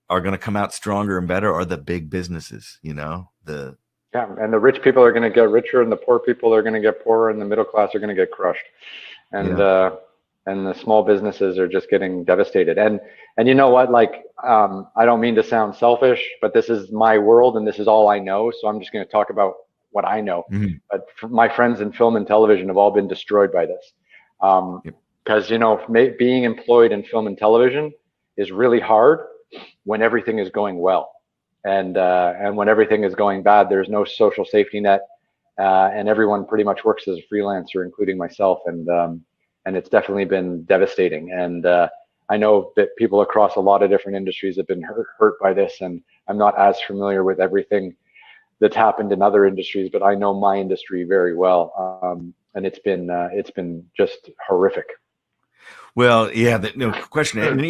going to come out stronger and better are the big businesses. And the rich people are going to get richer, and the poor people are going to get poorer, and the middle class are going to get crushed, and the small businesses are just getting devastated. And you know what? Like, I don't mean to sound selfish, but this is my world, and this is all I know. So I'm just going to talk about what I know. Mm-hmm. But my friends in film and television have all been destroyed by this, because being employed in film and television is really hard when everything is going well. And when everything is going bad, there's no social safety net, and everyone pretty much works as a freelancer, including myself. And it's definitely been devastating. And I know that people across a lot of different industries have been hurt by this. And I'm not as familiar with everything that's happened in other industries, but I know my industry very well. And it's been just horrific. Well, yeah, no question. And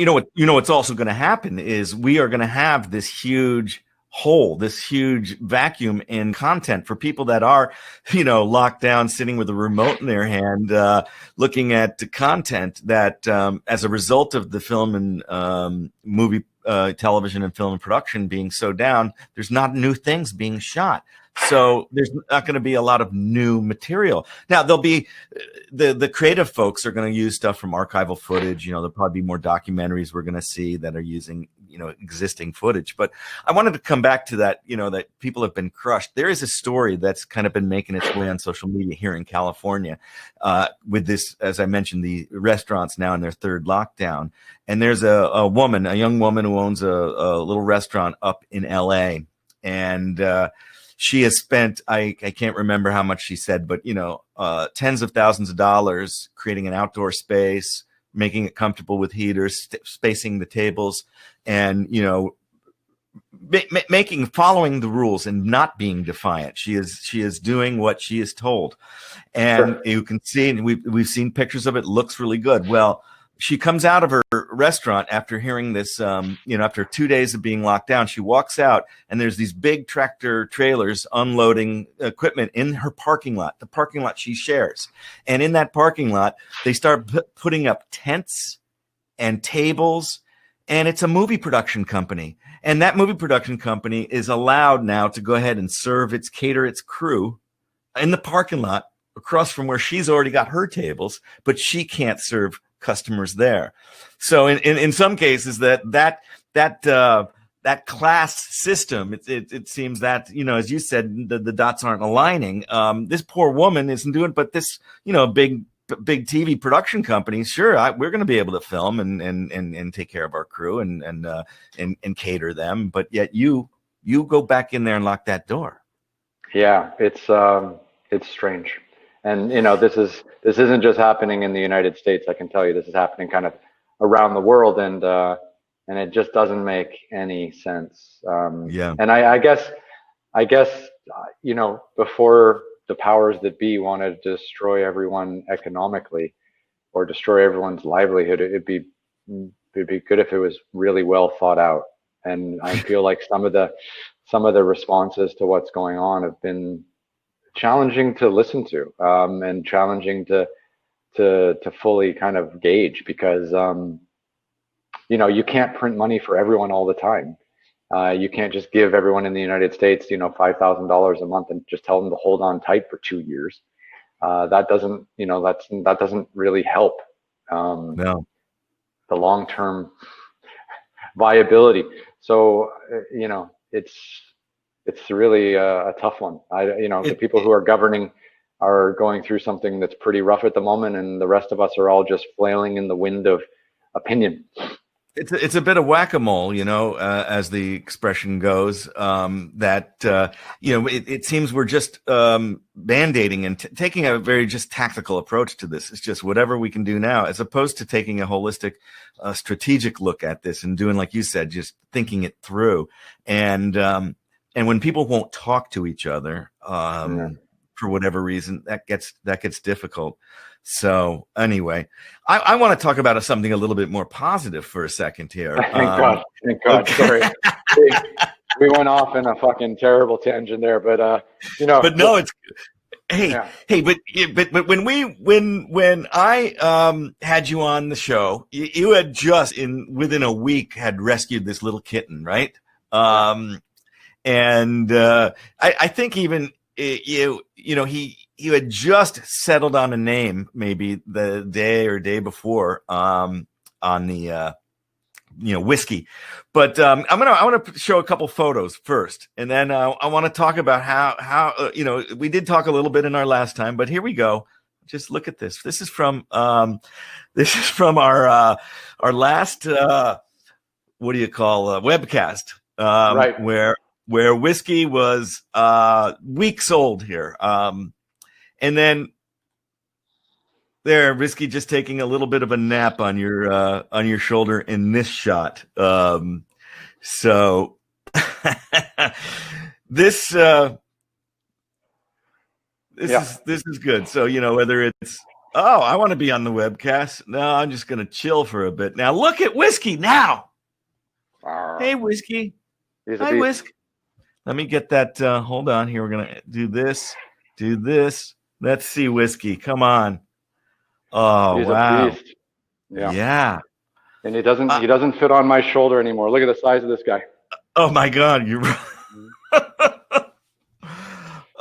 what's also going to happen is we are going to have this huge hole, this huge vacuum in content for people that are, locked down, sitting with a remote in their hand, looking at the content that, as a result of the film and movie, television and film production being so down, there's not new things being shot. So there's not going to be a lot of new material. Now there'll be the creative folks are going to use stuff from archival footage. There'll probably be more documentaries we're going to see that are using, existing footage. But I wanted to come back to that, that people have been crushed. There is a story that's kind of been making its way on social media here in California, with this, as I mentioned, the restaurants now in their third lockdown. And there's a young woman who owns a little restaurant up in LA, and she has spent, I can't remember how much she said, but, tens of thousands of dollars creating an outdoor space, making it comfortable with heaters, spacing the tables, and, following the rules and not being defiant. She is doing what she is told. And you can see, and we've seen pictures of it, looks really good. Well, she comes out of her restaurant after hearing this, after 2 days of being locked down. She walks out, and there's these big tractor trailers unloading equipment in her parking lot, the parking lot she shares. And in that parking lot, they start putting up tents and tables, and it's a movie production company. And that movie production company is allowed now to go ahead and cater its crew in the parking lot across from where she's already got her tables, but she can't serve customers there. So in some cases that that class system. It seems that, as you said, the dots aren't aligning. This poor woman isn't doing, but this, big TV production company, sure, we're going to be able to film and take care of our crew and cater them. But yet you go back in there and lock that door. Yeah, it's strange. And this isn't just happening in the United States. I can tell you this is happening kind of around the world, and it just doesn't make any sense. Yeah. And I guess before the powers that be want to destroy everyone economically or destroy everyone's livelihood, it'd be good if it was really well thought out. And I feel like some of the responses to what's going on have been challenging to listen to, and challenging to fully kind of gauge, because you can't print money for everyone all the time. You can't just give everyone in the United States, $5,000 a month and just tell them to hold on tight for 2 years. That doesn't really help No. the long-term viability. So, it's really a tough one. The people who are governing are going through something that's pretty rough at the moment, and the rest of us are all just flailing in the wind of opinion. It's a bit of whack-a-mole, as the expression goes. It seems we're just band-aiding and taking a very just tactical approach to this. It's just whatever we can do now, as opposed to taking a holistic, strategic look at this and doing, like you said, just thinking it through. And when people won't talk to each other for whatever reason, that gets difficult. So anyway, I want to talk about something a little bit more positive for a second here. Thank God. Okay. Sorry. we went off in a fucking terrible tangent there, but But no, it's hey, but when I had you on the show, you had just within a week had rescued this little kitten, right? And I think even you had just settled on a name, maybe the day before, on the whiskey. But I want to show a couple photos first, and then I want to talk about how we did talk a little bit in our last time, but here we go. Just look at this. This is from our last webcast, right, where whiskey was weeks old here. And then there, whiskey just taking a little bit of a nap on your shoulder in this shot. So this is good. So, whether it's, I want to be on the webcast. No, I'm just going to chill for a bit. Now look at Whiskey now. Hey, Whiskey. Hi, Whisk. Let me get that. Hold on here. We're going to do this. Let's see, Whiskey. Come on. Oh, he's wow. A beast. Yeah. And he doesn't fit on my shoulder anymore. Look at the size of this guy. Oh my God. You're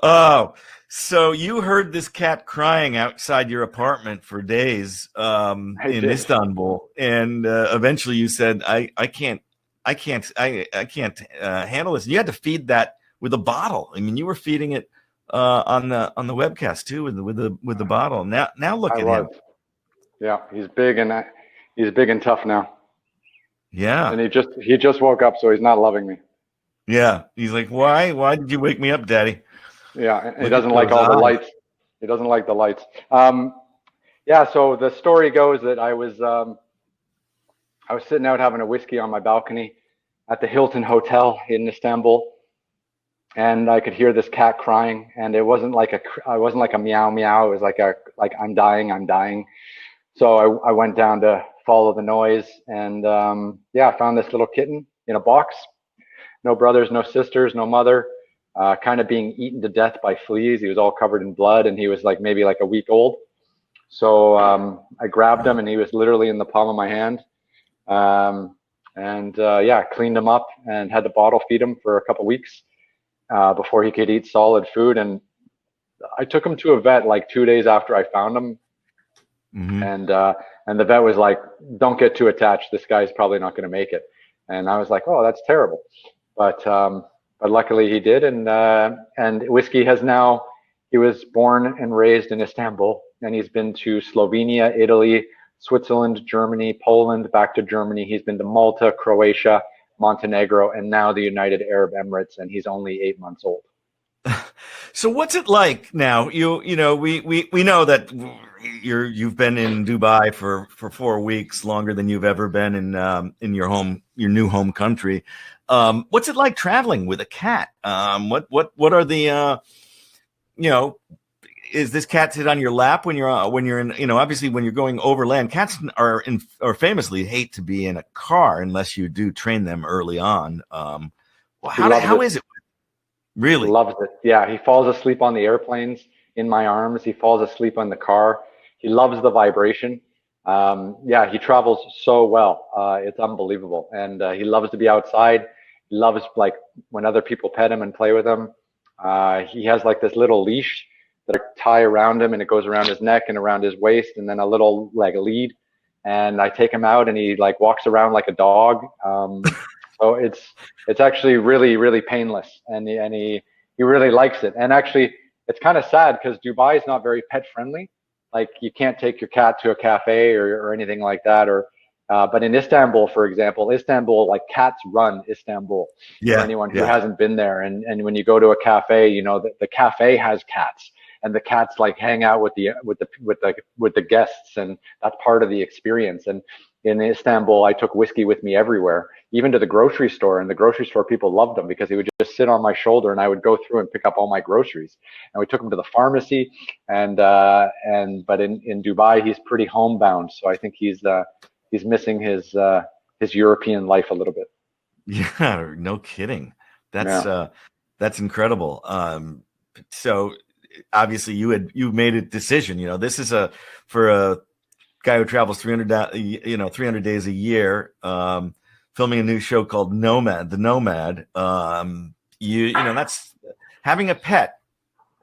Oh, so you heard this cat crying outside your apartment for days in Istanbul, and eventually you said, "I can't handle this." You had to feed that with a bottle. I mean, you were feeding it on the webcast too with the bottle. Now look at him. Yeah, he's big and tough now. Yeah, and he just woke up, so he's not loving me. Yeah, he's like, why did you wake me up, Daddy? Yeah, and he doesn't like all the lights. He doesn't like the lights. Yeah, so the story goes that I was sitting out having a whiskey on my balcony at the Hilton Hotel in Istanbul, and I could hear this cat crying, and it wasn't like a meow meow. It was like I'm dying. So I went down to follow the noise, and I found this little kitten in a box. No brothers, no sisters, no mother. Kind of being eaten to death by fleas. He was all covered in blood, and he was maybe a week old. So I grabbed him, and he was literally in the palm of my hand. Cleaned him up and had to bottle feed him for a couple weeks before he could eat solid food. And I took him to a vet 2 days after I found him. Mm-hmm. And the vet was like, "Don't get too attached. This guy's probably not going to make it." And I was like, oh, that's terrible. But luckily he did. And whiskey has now, he was born and raised in Istanbul, and he's been to Slovenia, Italy, Switzerland, Germany, Poland, back to Germany. He's been to Malta, Croatia, Montenegro, and now the United Arab Emirates, and he's only 8 months old. So what's it like now? We know that you've been in Dubai for 4 weeks, longer than you've ever been in your new home country. What's it like traveling with a cat? What are the is this cat sit on your lap when you're in, obviously when you're going overland, cats are famously hate to be in a car unless you do train them early on. How is it? Really? Loves it. Yeah. He falls asleep on the airplanes in my arms. He falls asleep on the car. He loves the vibration. Yeah, he travels so well. It's unbelievable. And he loves to be outside. He loves, like, when other people pet him and play with him. He has like this little leash that I tie around him, and it goes around his neck and around his waist, and then a little, like, a lead. And I take him out, and he like walks around like a dog. So it's actually really, really painless, and he really likes it. And actually, it's kind of sad because Dubai is not very pet friendly. Like, you can't take your cat to a cafe or anything like that. But in Istanbul, for example, like, cats run Istanbul. Yeah. For anyone who hasn't been there, and when you go to a cafe, the cafe has cats, and the cats like hang out with the guests, and that's part of the experience. And in Istanbul, I took whiskey with me everywhere, even to the grocery store. And the grocery store people loved him because he would just sit on my shoulder, and I would go through and pick up all my groceries. And we took him to the pharmacy, but in Dubai, he's pretty homebound. So I think he's missing his European life a little bit. Yeah, no kidding. That's incredible. So obviously you made a decision. This is for a guy who travels 300 days a year, filming a new show called Nomad The Nomad. That's having a pet.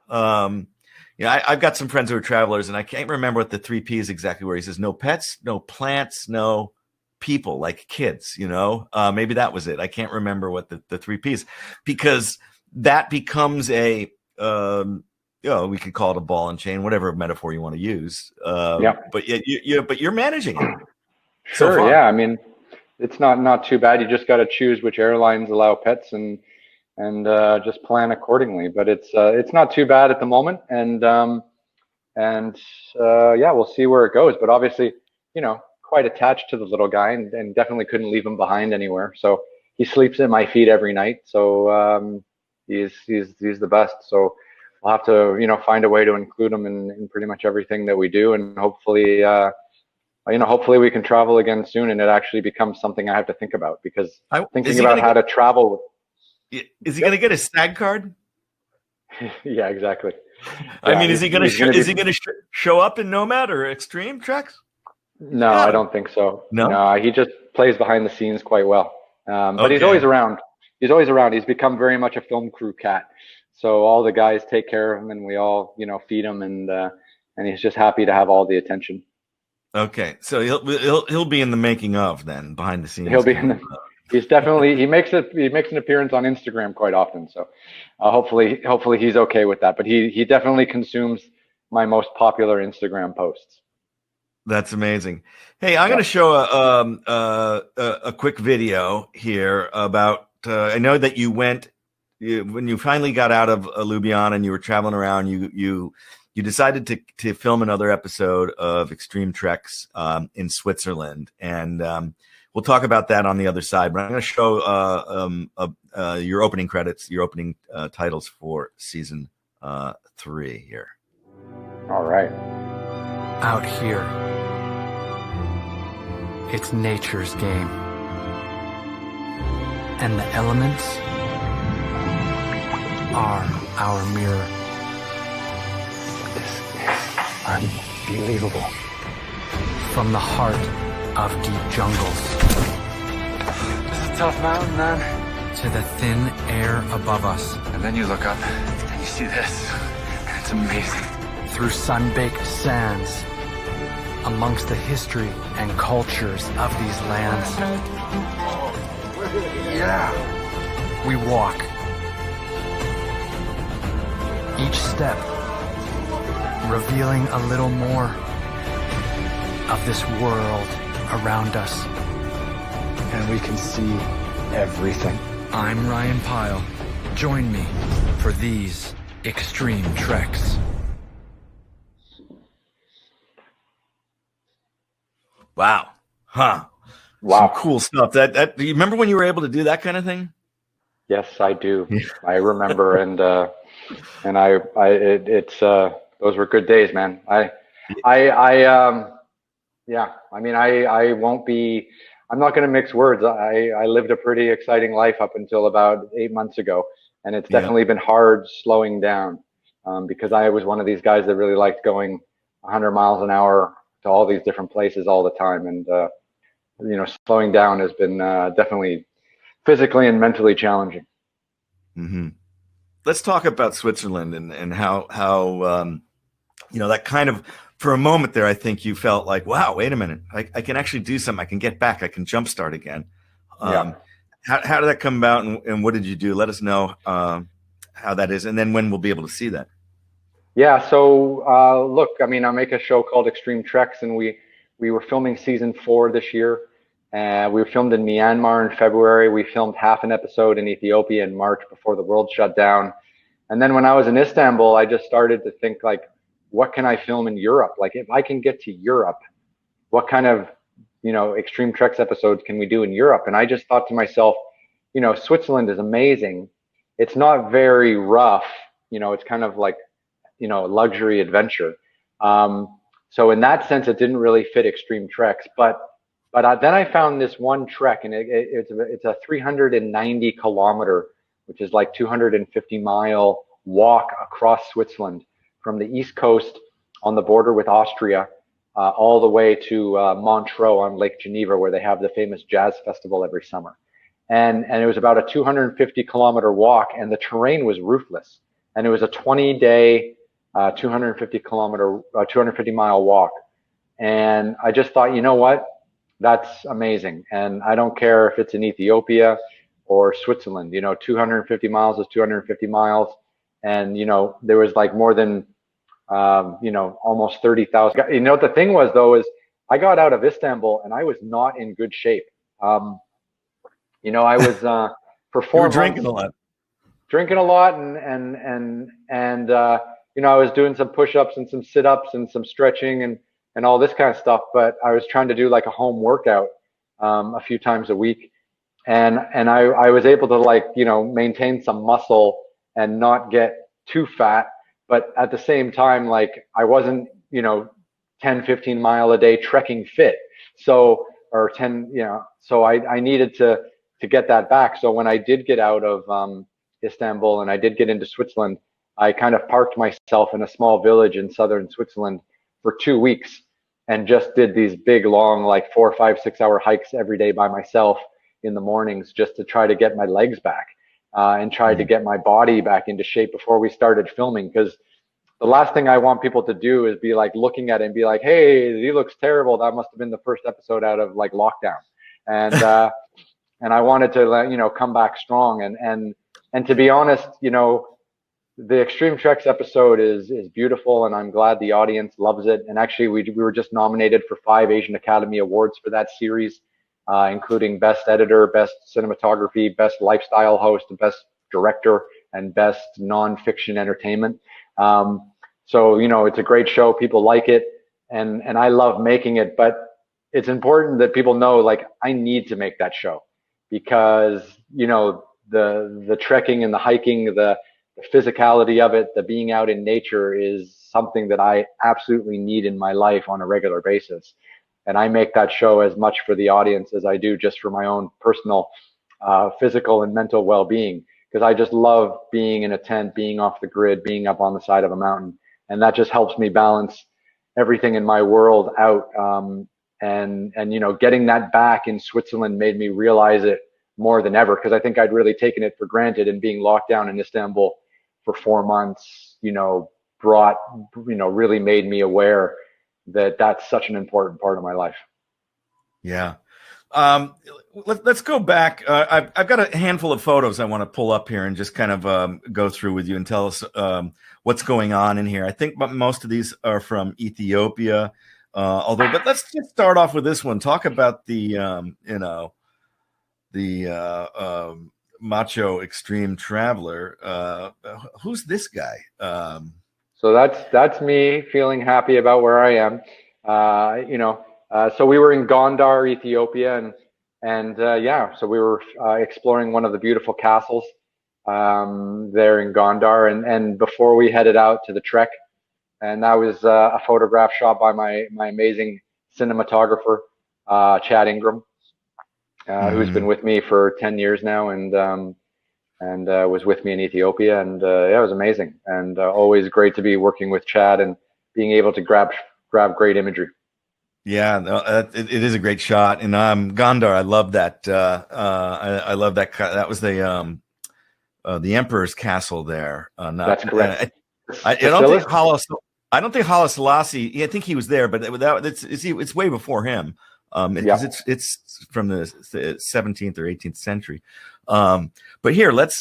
I've got some friends who are travelers, and I can't remember what the 3 Ps exactly were. He says no pets, no plants, no people, like kids. Maybe that was it. I can't remember what the 3 Ps, because that becomes a we could call it a ball and chain, whatever metaphor you want to use. But you're managing it. Sure. So yeah. I mean, it's not too bad. You just got to choose which airlines allow pets and just plan accordingly. But it's not too bad at the moment. And we'll see where it goes. But obviously, quite attached to the little guy, and definitely couldn't leave him behind anywhere. So he sleeps at my feet every night. So he's the best. So we'll have to, find a way to include him in pretty much everything that we do. And hopefully, hopefully we can travel again soon, and it actually becomes something I have to think about, because thinking about how to travel. Is he going to get a SAG card? Yeah, exactly. I mean, is he going to show up in Nomad or Extreme Treks? No, I don't think so. No, he just plays behind the scenes quite well. But he's always around. He's become very much a film crew cat. So all the guys take care of him, and we all, feed him, and he's just happy to have all the attention. Okay, so he'll be in the making of, then, behind the scenes. He'll be in the. He's definitely he makes an appearance on Instagram quite often. So hopefully he's okay with that. But he definitely consumes my most popular Instagram posts. That's amazing. Hey, I'm going to show a quick video here about. I know that you went. When you finally got out of Ljubljana and you were traveling around, you decided to film another episode of Extreme Treks in Switzerland, and we'll talk about that on the other side. But I'm going to show your opening credits, your opening titles for season 3 here. All right. Out here, it's nature's game, and the elements are our mirror. This is unbelievable. From the heart of deep jungles. This is a tough mountain, man. To the thin air above us. And then you look up and you see this. It's amazing. Through sun-baked sands. Amongst the history and cultures of these lands. Yeah. We walk. Each step revealing a little more of this world around us. And we can see everything. I'm Ryan Pyle. Join me for these extreme treks. Wow. Huh. Wow. Some cool stuff. That do you remember when you were able to do that kind of thing? Yes, I do. I remember, and it's those were good days, man. Yeah. I mean, I won't be. I'm not going to mix words. I lived a pretty exciting life up until about 8 months ago, and it's definitely been hard slowing down because I was one of these guys that really liked going 100 miles an hour to all these different places all the time, and slowing down has been definitely physically and mentally challenging. Mm-hmm. Let's talk about Switzerland and how that kind of, for a moment there, I think you felt like, wow, wait a minute, I can actually do something. I can get back. I can jumpstart again. How did that come about, and what did you do? Let us know how that is, and then when we'll be able to see that. Yeah. So look, I mean, I make a show called Extreme Treks, and we were filming season 4 this year. We filmed in Myanmar in February. We filmed half an episode in Ethiopia in March before the world shut down. And then when I was in Istanbul, I just started to think, like, what can I film in Europe? Like, if I can get to Europe, what kind of, Extreme Treks episodes can we do in Europe? And I just thought to myself, Switzerland is amazing. It's not very rough. It's kind of like, luxury adventure. So in that sense, it didn't really fit Extreme Treks. But then I found this one trek, and it's a 390 kilometer, which is like 250-mile walk across Switzerland from the East Coast on the border with Austria, all the way to Montreux on Lake Geneva, where they have the famous jazz festival every summer. And it was about a 250-kilometer walk, and the terrain was roofless. And it was a 20-day, 250-mile walk. And I just thought, you know what? That's amazing. And I don't care if it's in Ethiopia or Switzerland, 250 miles is 250 miles. And, there was like more than, almost 30,000. The thing was, though, is I got out of Istanbul and I was not in good shape. I was for 4 months drinking a lot. And I was doing some push-ups and some sit-ups and some stretching and all this kind of stuff, but I was trying to do like a home workout a few times a week, and I was able to maintain some muscle and not get too fat, but at the same time, like, I wasn't 10-15 mile a day trekking fit, so I needed to get that back. So when I did get out of Istanbul and I did get into Switzerland, I kind of parked myself in a small village in southern Switzerland for 2 weeks and just did these big, long, like 4, 5, 6 hour hikes every day by myself in the mornings, just to try to get my legs back and try to get my body back into shape before we started filming. Because the last thing I want people to do is be like looking at it and be like, hey, he looks terrible. That must have been the first episode out of like lockdown. And and I wanted to come back strong. And to be honest, the Extreme Treks episode is beautiful, and I'm glad the audience loves it. And actually, we were just nominated for 5 Asian Academy Awards for that series, including Best Editor, Best Cinematography, Best Lifestyle Host, Best Director, and Best Non-Fiction Entertainment. So, it's a great show. People like it, and I love making it. But it's important that people know, like, I need to make that show because, the trekking and the hiking, the physicality of it, the being out in nature is something that I absolutely need in my life on a regular basis. And I make that show as much for the audience as I do just for my own personal physical and mental well-being, because I just love being in a tent, being off the grid, being up on the side of a mountain. And that just helps me balance everything in my world out. And getting that back in Switzerland made me realize it more than ever, because I think I'd really taken it for granted, and being locked down in Istanbul for 4 months, really made me aware that that's such an important part of my life. Yeah. Let's go back. I've got a handful of photos I want to pull up here and just kind of go through with you and tell us what's going on in here. I think most of these are from Ethiopia, but let's just start off with this one. Talk about the macho extreme traveler. Who's this guy? So that's me feeling happy about where I am. So we were in Gondar, Ethiopia, and so we were exploring one of the beautiful castles there in Gondar, and before we headed out to the trek, and that was a photograph shot by my amazing cinematographer, Chad Ingram, who's been with me for 10 years now, and was with me in Ethiopia, and it was amazing, and always great to be working with Chad and being able to grab great imagery. Yeah, it is a great shot, and Gondar, I love that. I love that. That was the Emperor's castle there. That's correct. I don't think Haile Selassie. I think he was there, but it's way before him. It's from the 17th or 18th century. But here, let's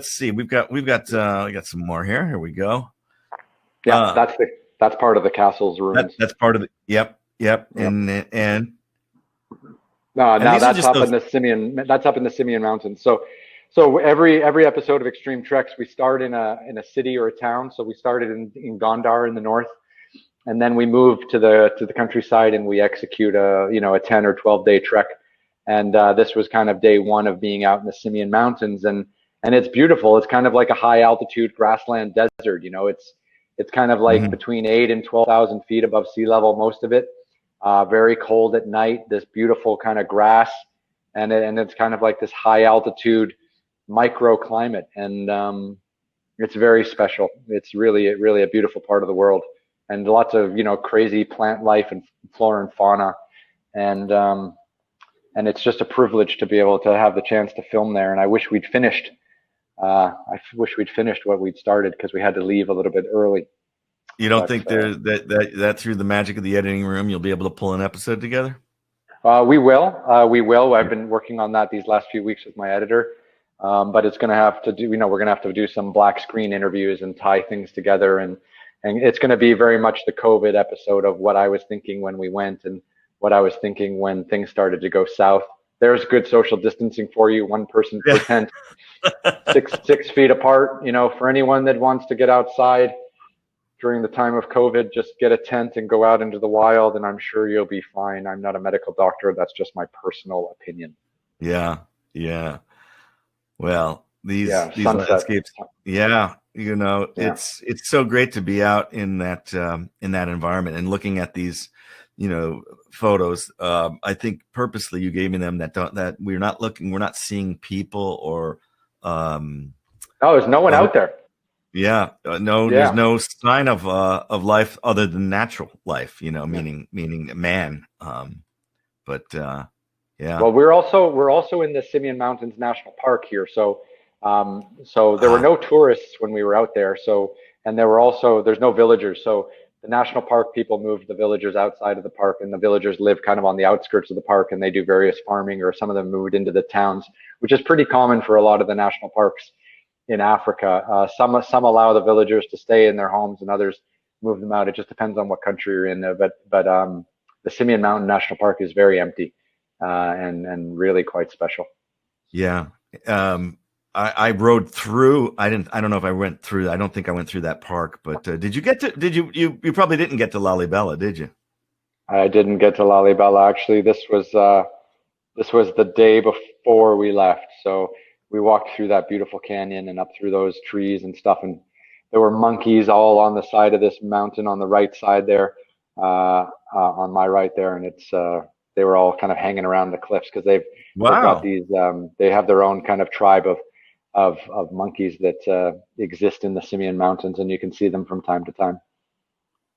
see. We got some more here. Here we go. Yeah, that's part of the castle's ruins. That's part of the yep. And that's up in the Simeon. That's up in the Simeon Mountains. So every episode of Extreme Treks, we start in a city or a town. So we started in Gondar in the north, and then we move to the countryside, and we execute a 10 or 12-day trek. And this was kind of day one of being out in the Simeon Mountains, and it's beautiful. It's kind of like a high altitude grassland desert. It's kind of like between 8,000 and 12,000 feet above sea level, most of it. Very cold at night. This beautiful kind of grass, and it's kind of like this high altitude microclimate, and it's very special. It's really a beautiful part of the world, and lots of crazy plant life and flora and fauna, and it's just a privilege to be able to have the chance to film there. And I wish we'd finished. What we'd started, because we had to leave a little bit early. You don't think that through the magic of the editing room you'll be able to pull an episode together? We will. I've been working on that these last few weeks with my editor, but it's going to have to do. We're going to have to do some black screen interviews and tie things together, and it's going to be very much the COVID episode of what I was thinking when we went and what I was thinking when things started to go south. There's good social distancing for you. One person per tent, 6 feet apart. For anyone that wants to get outside during the time of COVID, just get a tent and go out into the wild, and I'm sure you'll be fine. I'm not a medical doctor. That's just my personal opinion. Yeah. Well, these landscapes. Yeah. It's so great to be out in that environment and looking at these, photos. I think purposely you gave me them that we're not seeing people or there's no one out there. Yeah, there's no sign of life other than natural life, meaning man. But yeah. Well, we're also in the Simeon Mountains National Park here, so there were no tourists when we were out there. So, and there's no villagers. So the national park people moved the villagers outside of the park, and the villagers live kind of on the outskirts of the park, and they do various farming, or some of them moved into the towns, which is pretty common for a lot of the national parks in Africa. Some allow the villagers to stay in their homes, and others move them out. It just depends on what country you're in. But the Simeon Mountain National Park is very empty, and really quite special. Yeah. I rode through. I don't know if I went through. I don't think I went through that park. But did you probably didn't get to Lalibela, did you? I didn't get to Lalibela. Actually, this was the day before we left. So we walked through that beautiful canyon and up through those trees and stuff. And there were monkeys all on the side of this mountain on the right side there, on my right there. And they were all kind of hanging around the cliffs, because they've got these. They have their own kind of tribe of monkeys that exist in the Simeon Mountains, and you can see them from time to time.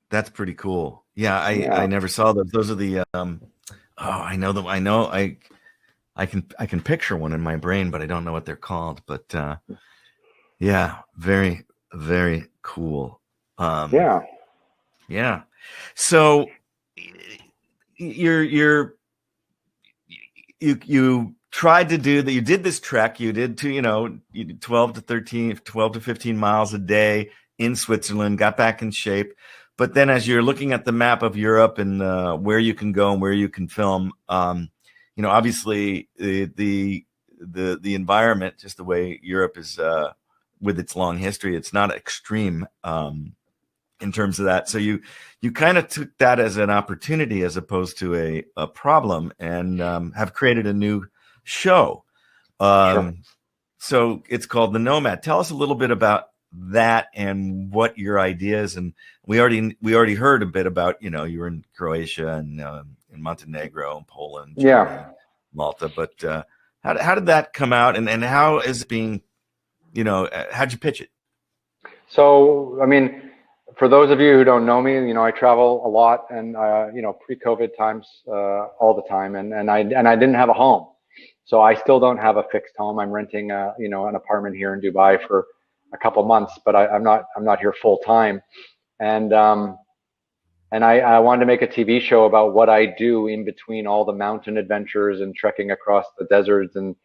That's pretty cool. Yeah, I never saw those. Those are the I know them. I know I can picture one in my brain, but I don't know what they're called. But yeah, very, very cool. Yeah. So you tried to do that. You did this trek. You did you did 12 to 15 miles a day in Switzerland, got back in shape. But then as you're looking at the map of Europe and where you can go and where you can film, obviously the environment, just the way Europe is with its long history, it's not extreme in terms of that. So you kind of took that as an opportunity as opposed to a problem, and have created a new show. Sure. So it's called The Nomad. Tell us a little bit about that and what your ideas. And we already heard a bit about, you were in Croatia and in Montenegro and Poland, Germany, Malta. But how did that come out, and how is it being, how'd you pitch it? So, I mean, for those of you who don't know me, I travel a lot, and pre-COVID times, all the time, and I didn't have a home, so I still don't have a fixed home. I'm renting an apartment here in Dubai for a couple months, but I'm not here full time, and I wanted to make a TV show about what I do in between all the mountain adventures and trekking across the deserts and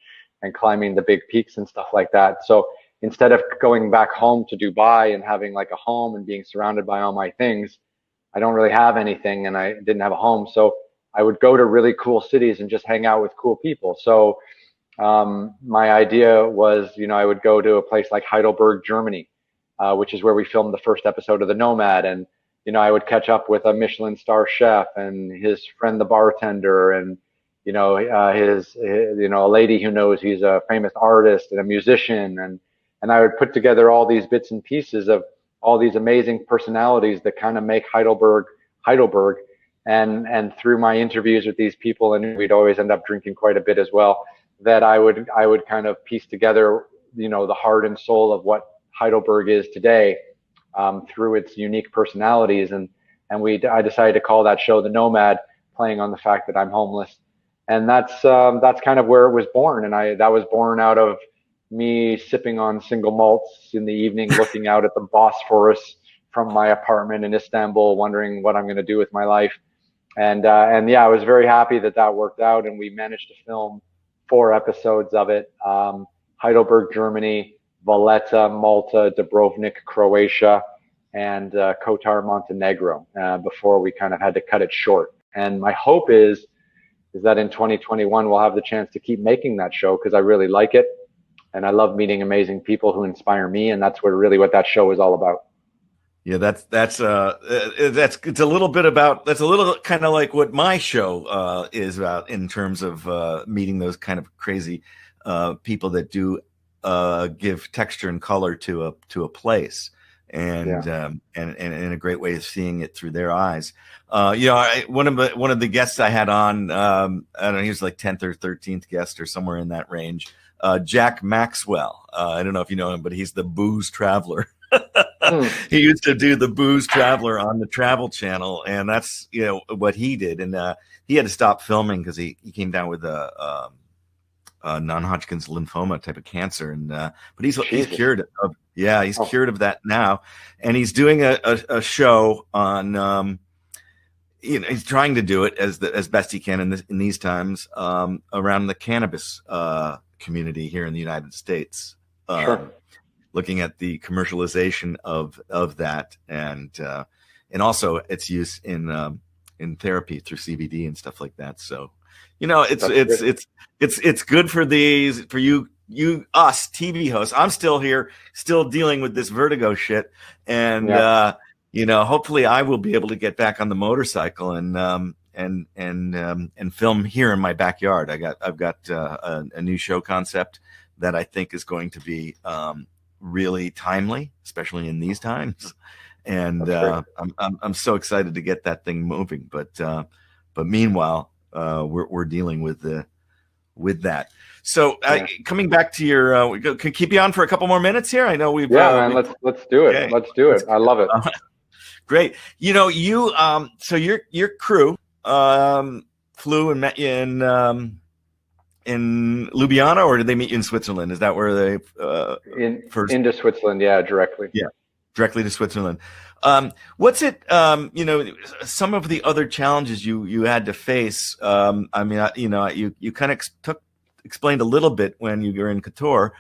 climbing the big peaks and stuff like that. So instead of going back home to Dubai and having like a home and being surrounded by all my things, I don't really have anything, and I didn't have a home. So I would go to really cool cities and just hang out with cool people. So my idea was, I would go to a place like Heidelberg, Germany, which is where we filmed the first episode of The Nomad. And, I would catch up with a Michelin star chef and his friend, the bartender, and, a lady who knows he's a famous artist and a musician. And I would put together all these bits and pieces of all these amazing personalities that kind of make Heidelberg. And through my interviews with these people, and we'd always end up drinking quite a bit as well, that I would kind of piece together, the heart and soul of what Heidelberg is today, through its unique personalities. And I decided to call that show The Nomad, playing on the fact that I'm homeless. And that's kind of where it was born. And that was born out of me sipping on single malts in the evening, looking out at the Bosphorus from my apartment in Istanbul, wondering what I'm going to do with my life. And yeah, I was very happy that worked out, and we managed to film 4 episodes of it. Heidelberg, Germany, Valletta, Malta, Dubrovnik, Croatia, and Kotar, Montenegro, before we kind of had to cut it short. And my hope is that in 2021 we'll have the chance to keep making that show, because I really like it, and I love meeting amazing people who inspire me, and that's what that show is all about. Yeah, it's a little bit about, that's a little kind of like what my show is about, in terms of meeting those kind of crazy people that do give texture and color to a place, and a great way of seeing it through their eyes. One of the guests I had on, I don't know, he was like 10th or 13th guest or somewhere in that range. Jack Maxwell. I don't know if you know him, but he's the Booze Traveler. He used to do the Booze Traveler on the Travel Channel, and that's what he did. And he had to stop filming because he came down with a non-Hodgkin's lymphoma type of cancer, and but he's cured of cured of that now, and he's doing a show on he's trying to do it as best he can in these times around the cannabis community here in the United States. Sure. Looking at the commercialization of that, and also its use in therapy through CBD and stuff like that. So, it's good for us TV hosts. I'm still here, still dealing with this vertigo shit, and hopefully I will be able to get back on the motorcycle and film here in my backyard. I've got a new show concept that I think is going to be really timely, especially in these times, and I'm so excited to get that thing moving. But meanwhile, we're dealing with that. So coming back to your, can keep you on for a couple more minutes here. I know we've man. Let's do it. Okay. Let's do it. I love it. Great. So your crew flew and met you in Ljubljana, or did they meet you in Switzerland? Is that where they into Switzerland? Yeah, directly. Yeah. Directly to Switzerland. What's it? Some of the other challenges you had to face. You kind of explained a little bit when you were in Qatar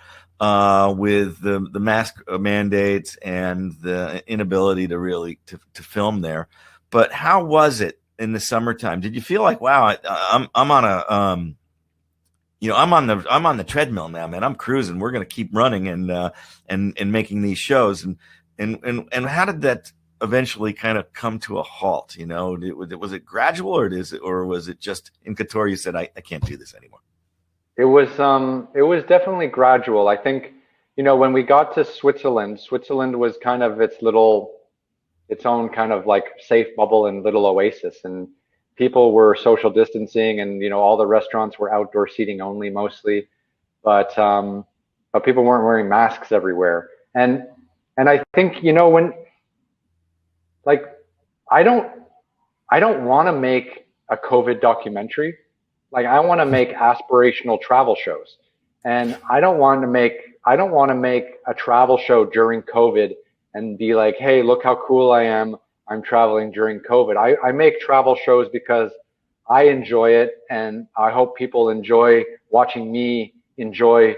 with the mask mandates and the inability to really to film there. But how was it in the summertime? Did you feel like, wow, I'm on a I'm on the treadmill now, man. I'm cruising. We're going to keep running and making these shows. And how did that eventually kind of come to a halt? Was it gradual, or was it just in Qatar you said, I can't do this anymore? It was definitely gradual. I think, when we got to Switzerland was kind of its own kind of like safe bubble and little oasis, and people were social distancing, and all the restaurants were outdoor seating only mostly, but people weren't wearing masks everywhere. And I think, when, like, I don't want to make a COVID documentary. Like, I want to make aspirational travel shows, and I don't want to make a travel show during COVID and be like, hey, look how cool I am. I'm traveling during COVID. I make travel shows because I enjoy it, and I hope people enjoy watching me enjoy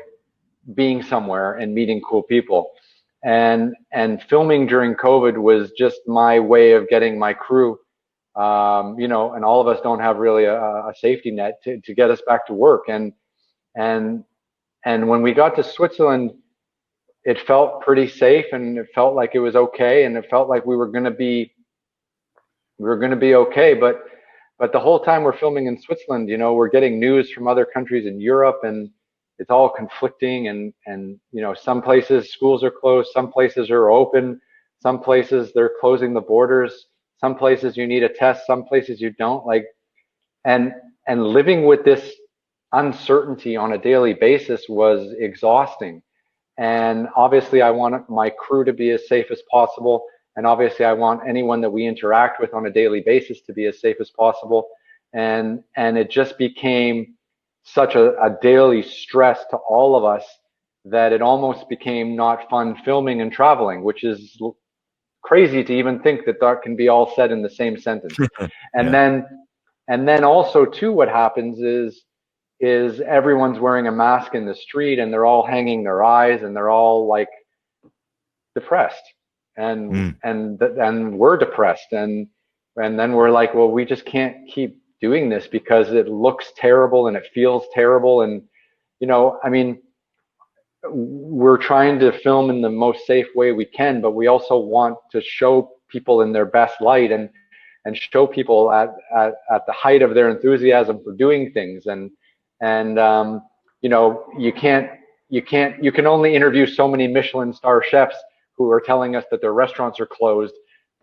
being somewhere and meeting cool people. And filming during COVID was just my way of getting my crew, and all of us don't have really a safety net to get us back to work. And when we got to Switzerland, it felt pretty safe, and it felt like it was okay, and it felt like we were going to be okay. But the whole time we're filming in Switzerland, we're getting news from other countries in Europe, and it's all conflicting, and some places schools are closed, some places are open, some places they're closing the borders, some places you need a test, some places you don't, and living with this uncertainty on a daily basis was exhausting. And obviously I want my crew to be as safe as possible, and obviously I want anyone that we interact with on a daily basis to be as safe as possible, and it just became such a daily stress to all of us that it almost became not fun filming and traveling, which is crazy to even think that can be all said in the same sentence. And then also too, what happens is everyone's wearing a mask in the street, and they're all hanging their eyes, and they're all like depressed, and we're depressed, and then we're like, well, we just can't keep doing this because it looks terrible and it feels terrible. And we're trying to film in the most safe way we can, but we also want to show people in their best light, and show people at the height of their enthusiasm for doing things. And you can only interview so many Michelin star chefs who are telling us that their restaurants are closed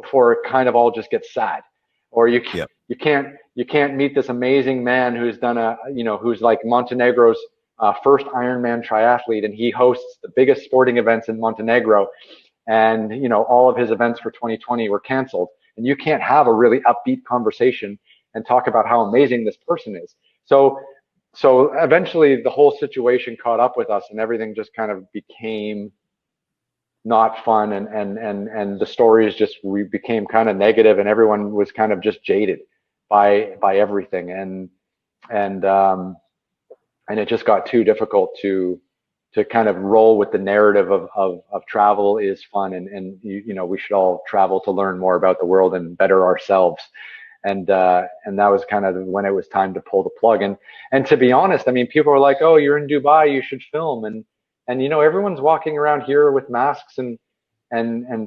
before it kind of all just gets sad. Or you can't meet this amazing man who's done who's like Montenegro's first Ironman triathlete, and he hosts the biggest sporting events in Montenegro, and all of his events for 2020 were canceled, and you can't have a really upbeat conversation and talk about how amazing this person is. So eventually the whole situation caught up with us, and everything just kind of became not fun, and the stories we became kind of negative, and everyone was kind of just jaded by everything, and it just got too difficult to kind of roll with the narrative of travel is fun, and we should all travel to learn more about the world and better ourselves. And that was kind of when it was time to pull the plug. And to be honest, I mean, people are like, oh, you're in Dubai, you should film. And everyone's walking around here with masks and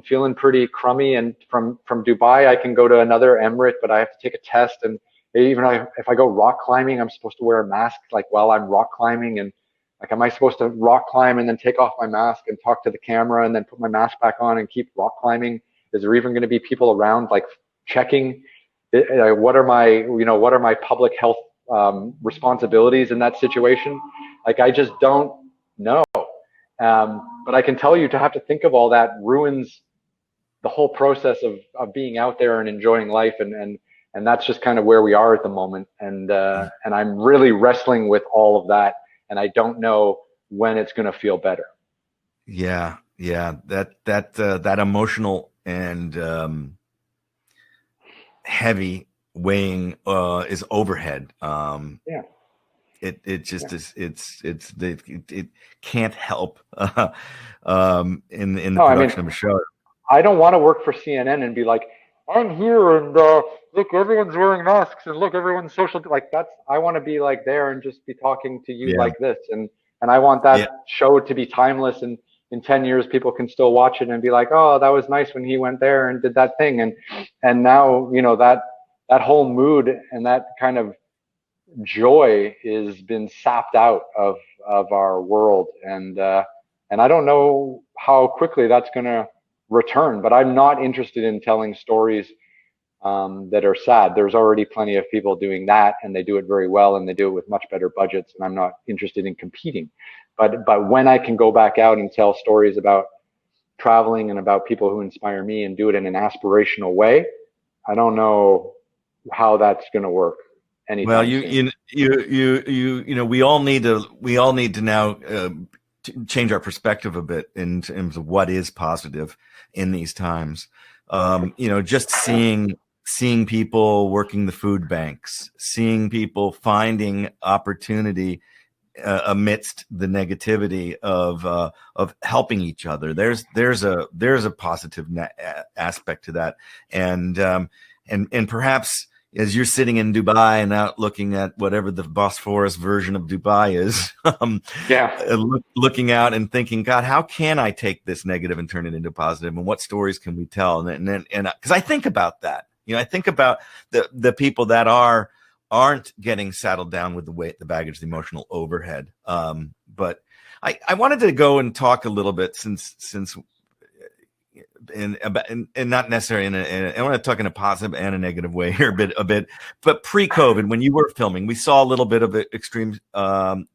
feeling pretty crummy. And from Dubai, I can go to another emirate, but I have to take a test. And even if I go rock climbing, I'm supposed to wear a mask, like while I'm rock climbing. And like, am I supposed to rock climb and then take off my mask and talk to the camera and then put my mask back on and keep rock climbing? Is there even going to be people around, like, checking what are my public health responsibilities in that situation? Like, I just don't know. But I can tell you, to have to think of all that ruins the whole process of being out there and enjoying life. And that's just kind of where we are at the moment. And I'm really wrestling with all of that. And I don't know when it's going to feel better. Yeah. Yeah, that emotional and heavy weighing is overhead. Yeah. It just Yeah. is. It can't help in the No, I mean, production of a show. I don't want to work for CNN and be like, I'm here and look, everyone's wearing masks and look, everyone's social. Like that's, I want to be like there and just be talking to you Yeah, like this. And I want that yeah, show to be timeless. And in 10 years, people can still watch it and be like, oh, that was nice when he went there and did that thing. And now, you know, that whole mood and that kind of joy is been sapped out of our world. And I don't know how quickly that's going to return, but I'm not interested in telling stories that are sad. There's already plenty of people doing that, and they do it very well, and they do it with much better budgets. And I'm not interested in competing. But when I can go back out and tell stories about traveling and about people who inspire me and do it in an aspirational way, I don't know how that's going to work well, anytime soon. we all need to now change our perspective a bit in terms of what is positive in these times. Just seeing people working the food banks, seeing people finding opportunity amidst the negativity of helping each other. There's a positive aspect to that, and perhaps as you're sitting in Dubai and out looking at whatever the Bosphorus version of Dubai is, looking out and thinking, God, how can I take this negative and turn it into positive? And what stories can we tell? And because I think about that, I think about the people that aren't getting saddled down with the weight, the baggage, the emotional overhead. But I wanted to go and talk a little bit since and not necessarily I want to talk in a positive and a negative way here a bit, but pre-COVID, when you were filming, we saw a little bit of extreme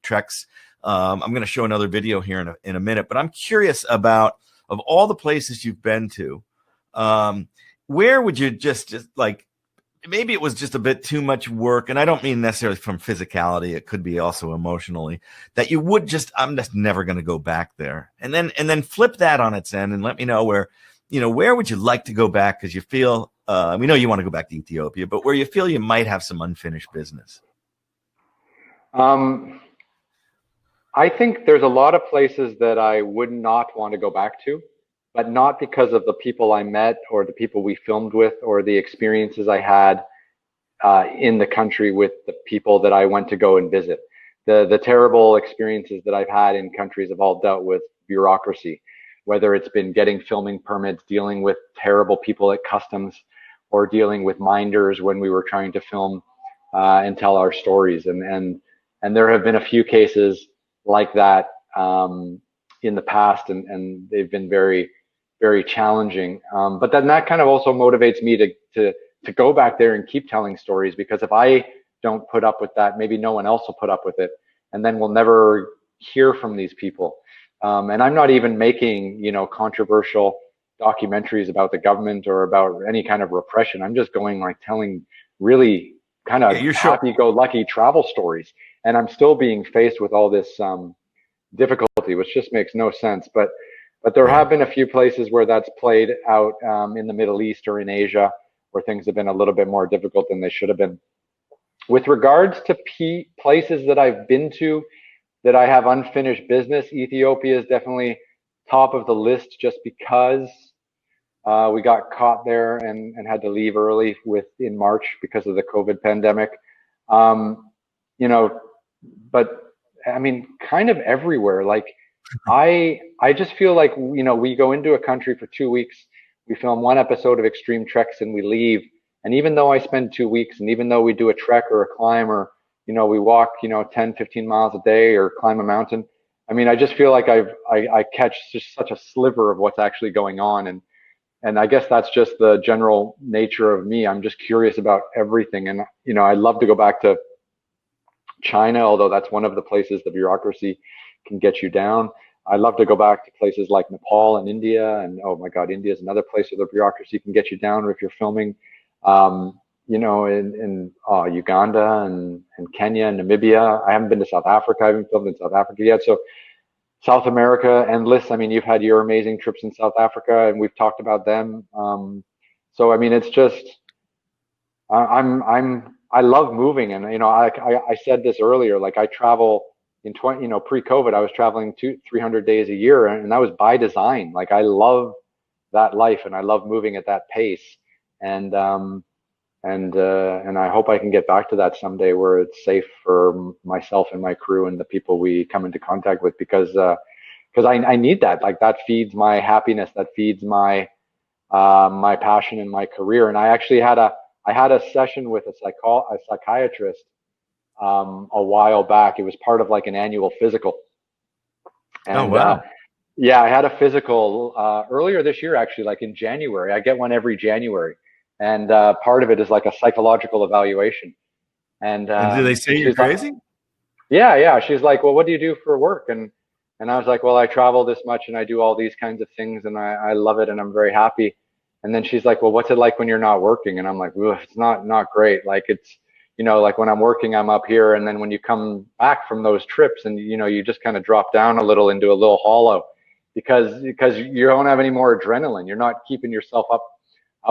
treks. I'm going to show another video here in a minute, but I'm curious about, of all the places you've been to, where would you just like, maybe it was just a bit too much work, and I don't mean necessarily from physicality, it could be also emotionally, that you would I'm just never going to go back there. And then flip that on its end and let me know where would you like to go back, because you feel, we know you want to go back to Ethiopia, but where you feel you might have some unfinished business. I think there's a lot of places that I would not want to go back to, but not because of the people I met or the people we filmed with or the experiences I had in the country with the people that I went to go and visit. The terrible experiences that I've had in countries have all dealt with bureaucracy, whether it's been getting filming permits, dealing with terrible people at customs, or dealing with minders when we were trying to film and tell our stories. And there have been a few cases like that in the past, and they've been very, very challenging. But then that kind of also motivates me to go back there and keep telling stories, because if I don't put up with that, maybe no one else will put up with it, and then we'll never hear from these people. And I'm not even making, controversial documentaries about the government or about any kind of repression. I'm just going like telling really kind of happy-go-lucky travel stories. And I'm still being faced with all this difficulty, which just makes no sense. But there have been a few places where that's played out in the Middle East or in Asia, where things have been a little bit more difficult than they should have been. With regards to places that I've been to that I have unfinished business, Ethiopia is definitely top of the list, just because we got caught there and had to leave early in March because of the COVID pandemic. But I mean, kind of everywhere. Like I just feel like, we go into a country for 2 weeks, we film one episode of Extreme Treks and we leave. And even though I spend 2 weeks, and even though we do a trek or a climb, or we walk, 10, 15 miles a day or climb a mountain, I mean, I just feel like I catch just such a sliver of what's actually going on. And I guess that's just the general nature of me. I'm just curious about everything. And, I'd love to go back to China, although that's one of the places the bureaucracy can get you down. I'd love to go back to places like Nepal and India. And, oh my God, India is another place where the bureaucracy can get you down, or if you're filming, in Uganda and Kenya and Namibia. I haven't been to South Africa. I haven't filmed in South Africa yet. South America, endless. I mean, you've had your amazing trips in South Africa, and we've talked about them. So I mean, it's just I love moving, and I said this earlier. Like I travel in pre-COVID, I was traveling 300 days a year, and that was by design. Like I love that life, and I love moving at that pace, and I hope I can get back to that someday, where it's safe for myself and my crew and the people we come into contact with, because I need that. Like that feeds my happiness, that feeds my my passion in my career. And I actually had a session with a psychiatrist a while back. It was part of like an annual physical. And, oh wow. Yeah, I had a physical earlier this year, actually, like in January. I get one every January, and part of it is like a psychological evaluation. And do they say you're crazy? Yeah. She's like, well, what do you do for work? And I was like, well, I travel this much and I do all these kinds of things, and I love it and I'm very happy. And then she's like, well, what's it like when you're not working? And I'm like, it's not great. Like it's, like when I'm working, I'm up here. And then when you come back from those trips and, you just kind of drop down a little into a little hollow because you don't have any more adrenaline. You're not keeping yourself up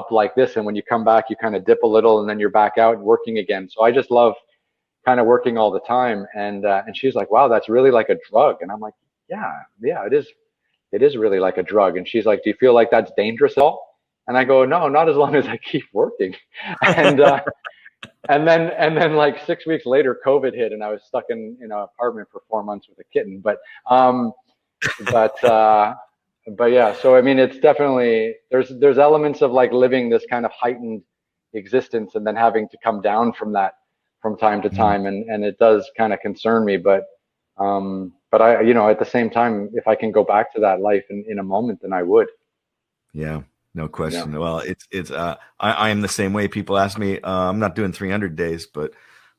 like this. And when you come back, you kind of dip a little and then you're back out and working again. So I just love kind of working all the time. And she's like, wow, that's really like a drug. And I'm like, yeah, it is. It is really like a drug. And she's like, do you feel like that's dangerous at all? And I go, no, not as long as I keep working. And then like 6 weeks later, COVID hit, and I was stuck in an apartment for 4 months with a kitten. But yeah. So I mean, it's definitely there's elements of like living this kind of heightened existence, and then having to come down from that from time to time, and it does kind of concern me. But I, at the same time, if I can go back to that life in a moment, then I would. Yeah. No question. Yeah. Well, I am the same way. People ask me, I'm not doing 300 days, but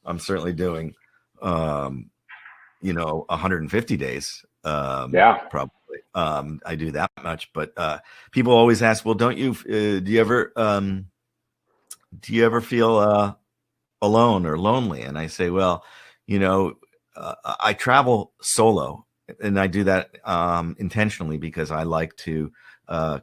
I'm certainly doing, 150 days. Probably. I do that much, but people always ask, well, don't you, do you ever feel alone or lonely? And I say, well, I travel solo, and I do that intentionally because I like to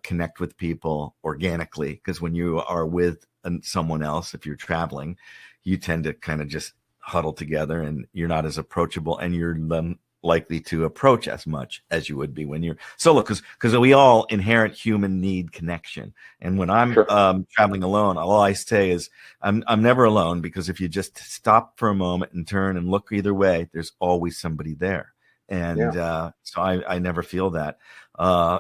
connect with people organically, because when you are with someone else, if you're traveling, you tend to kind of just huddle together, and you're not as approachable, and you're likely to approach as much as you would be when you're solo, because we all inherent human need connection. And when I'm traveling alone, all I say is I'm never alone, because if you just stop for a moment and turn and look either way, there's always somebody there. And so I never feel that.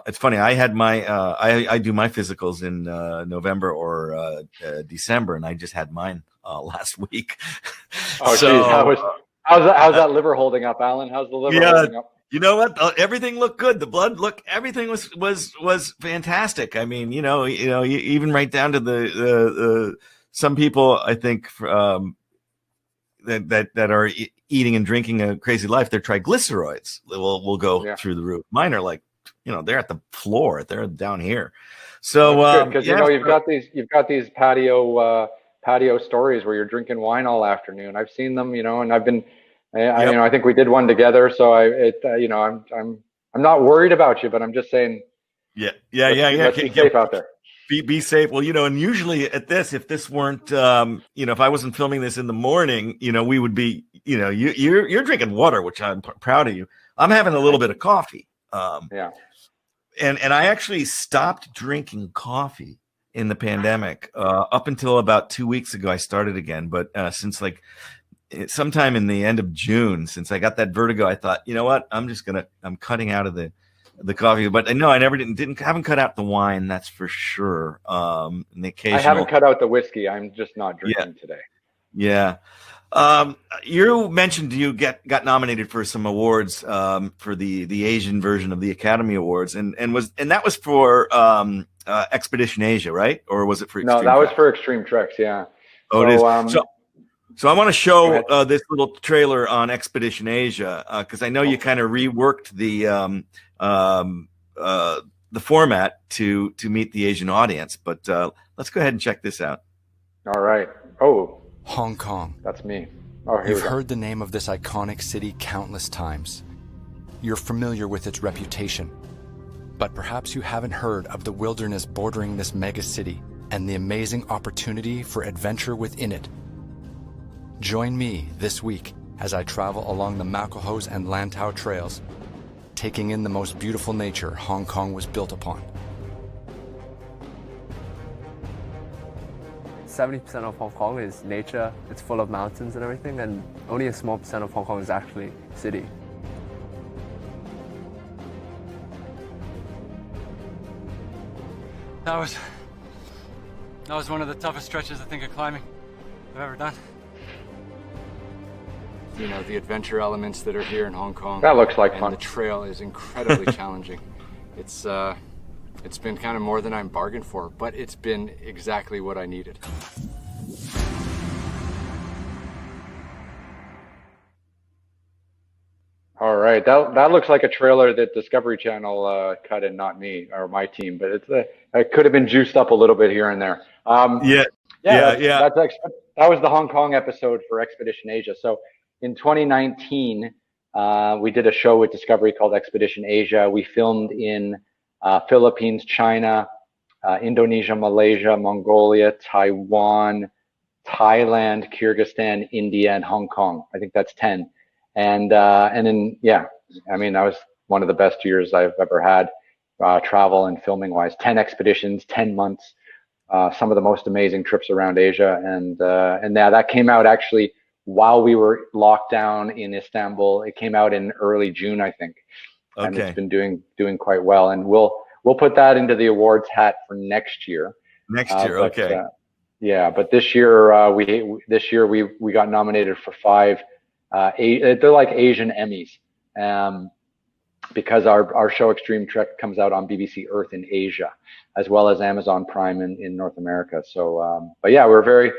It's funny. I had my I do my physicals in November or December, and I just had mine last week. Oh, so, geez. How's that liver holding up, Alan? How's the liver holding up? You know what? Everything looked good. The blood everything was fantastic. I mean, even right down to the some people, I think, that are eating and drinking a crazy life, their triglycerides will go through the roof. Mine are like, they're at the floor. They're down here. So because you've got these patio stories where you're drinking wine all afternoon. I've seen them, and I've been, I think we did one together. So I'm not worried about you, but I'm just saying. Let's be safe out there. Be safe. Well, and usually at this, if this weren't, if I wasn't filming this in the morning, we would be, you're drinking water, which I'm proud of you. I'm having a little bit of coffee. And I actually stopped drinking coffee in the pandemic. Up until about 2 weeks ago, I started again. But since like sometime in the end of June, since I got that vertigo, I thought, you know what, I'm cutting out of the coffee. But no, I haven't cut out the wine. That's for sure. And the occasional, I haven't cut out the whiskey. I'm just not drinking today. Yeah. You mentioned you got nominated for some awards for the Asian version of the Academy Awards, and that was for Expedition Asia, right? Or was it for Extreme No, that Treks? was for Extreme Treks, yeah. Oh, it is. So I want to show this little trailer on Expedition Asia, because I know you kind of reworked the format to meet the Asian audience. But let's go ahead and check this out. All right. Oh, Hong Kong. that's me. Oh, here You've we go. heard the name of this iconic city countless times. you're familiar with its reputation. But perhaps you haven't heard of the wilderness bordering this megacity and the amazing opportunity for adventure within it. Join me this week as I travel along the Makelhose and Lantau trails, taking in the most beautiful nature Hong Kong was built upon. 70% of Hong Kong is nature, it's full of mountains and everything, and only a small percent of Hong Kong is actually city. That was one of the toughest stretches I think of climbing I've ever done. You know, the adventure elements that are here in Hong Kong. That looks like fun. The trail is incredibly challenging. It's been kind of more than I bargained for, but it's been exactly what I needed. All right, that looks like a trailer that Discovery Channel cut and not me or my team, but it could have been juiced up a little bit here and there. Yeah. That was the Hong Kong episode for Expedition Asia. So in 2019, we did a show with Discovery called Expedition Asia. We filmed in Philippines, China, Indonesia, Malaysia, Mongolia, Taiwan, Thailand, Kyrgyzstan, India, and Hong Kong. I think that's 10. And then, yeah, I mean, that was one of the best years I've ever had, travel and filming wise. 10 expeditions, 10 months, some of the most amazing trips around Asia. And now that came out actually while we were locked down in Istanbul. It came out in early June, I think. Okay. And it's been doing quite well. And we'll put that into the awards hat for next year. Okay. Yeah, but this year we got nominated for 5. They're like Asian Emmys, because our show Extreme Trek comes out on BBC Earth in Asia, as well as Amazon Prime in North America. So, but yeah, we're very,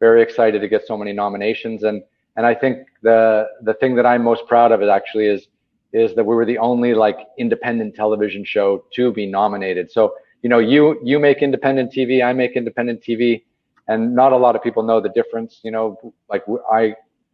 very excited to get so many nominations. And I think the thing that I'm most proud of is that we were the only like independent television show to be nominated. So, you know, you make independent TV, I make independent TV, and not a lot of people know the difference. You know, like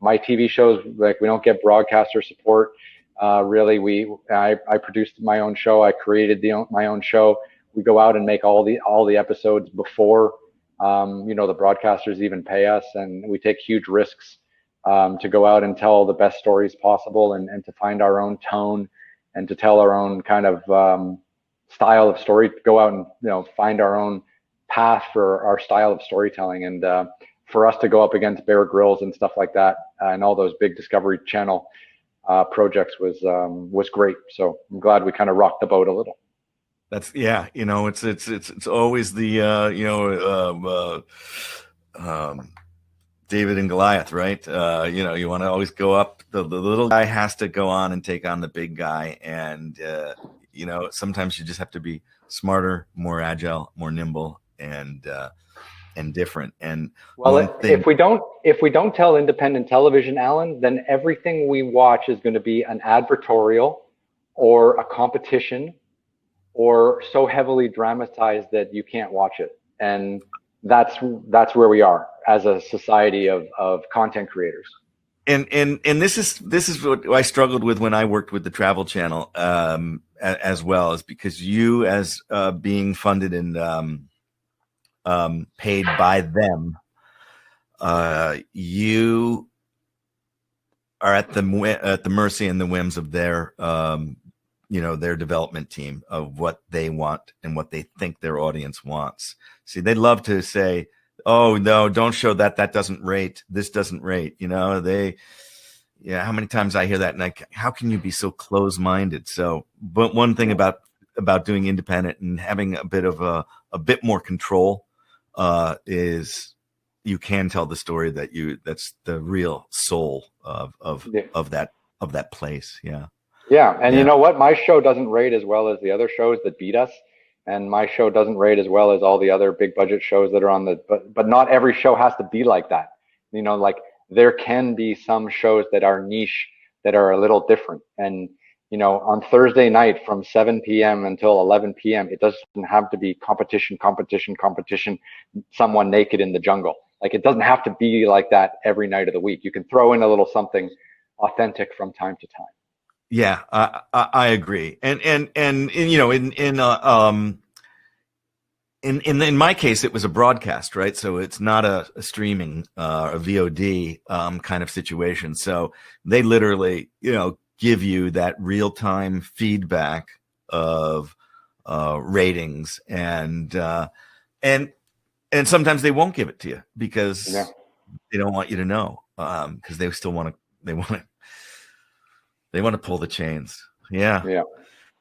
my TV shows, like we don't get broadcaster support. Really, I produced my own show. I created my own show. We go out and make all the episodes before, you know, the broadcasters even pay us, and we take huge risks to go out and tell the best stories possible, and to find our own tone, and to tell our own kind of style of story. Go out and, you know, find our own path for our style of storytelling. And for us to go up against Bear Grylls and stuff like that, and all those big Discovery Channel projects was great. So I'm glad we kind of rocked the boat a little. That's, yeah, you know, it's always the David and Goliath, right? You know, you want to always go up. The little guy has to go on and take on the big guy, and you know, sometimes you just have to be smarter, more agile, more nimble, and different. And well, if we don't tell independent television, Alan, then everything we watch is going to be an advertorial or a competition, or so heavily dramatized that you can't watch it. And that's where we are as a society of content creators. And this is what I struggled with when I worked with the Travel Channel, as well, is because you, as being funded and paid by them, you are at the mercy and the whims of their you know, their development team, of what they want and what they think their audience wants. See, they'd love to say, oh no, don't show that, doesn't rate, this doesn't rate, you know. How many times I hear that, and like, how can you be so close-minded? So, but one thing about doing independent and having a bit more control is you can tell the story that's the real soul of that place. Yeah, and you know what? My show doesn't rate as well as the other shows that beat us, and my show doesn't rate as well as all the other big budget shows that are on the. But not every show has to be like that. You know, like there can be some shows that are niche, that are a little different. And you know, on Thursday night from 7 p.m. until 11 p.m., it doesn't have to be competition, someone naked in the jungle. Like, it doesn't have to be like that every night of the week. You can throw in a little something authentic from time to time. Yeah, I agree. And you know, in my case, it was a broadcast, right? So it's not a streaming, a VOD kind of situation. So they literally, you know, give you that real time feedback of ratings, and sometimes they won't give it to you because they don't want you to know, because they still want to, they want to pull the chains. Yeah.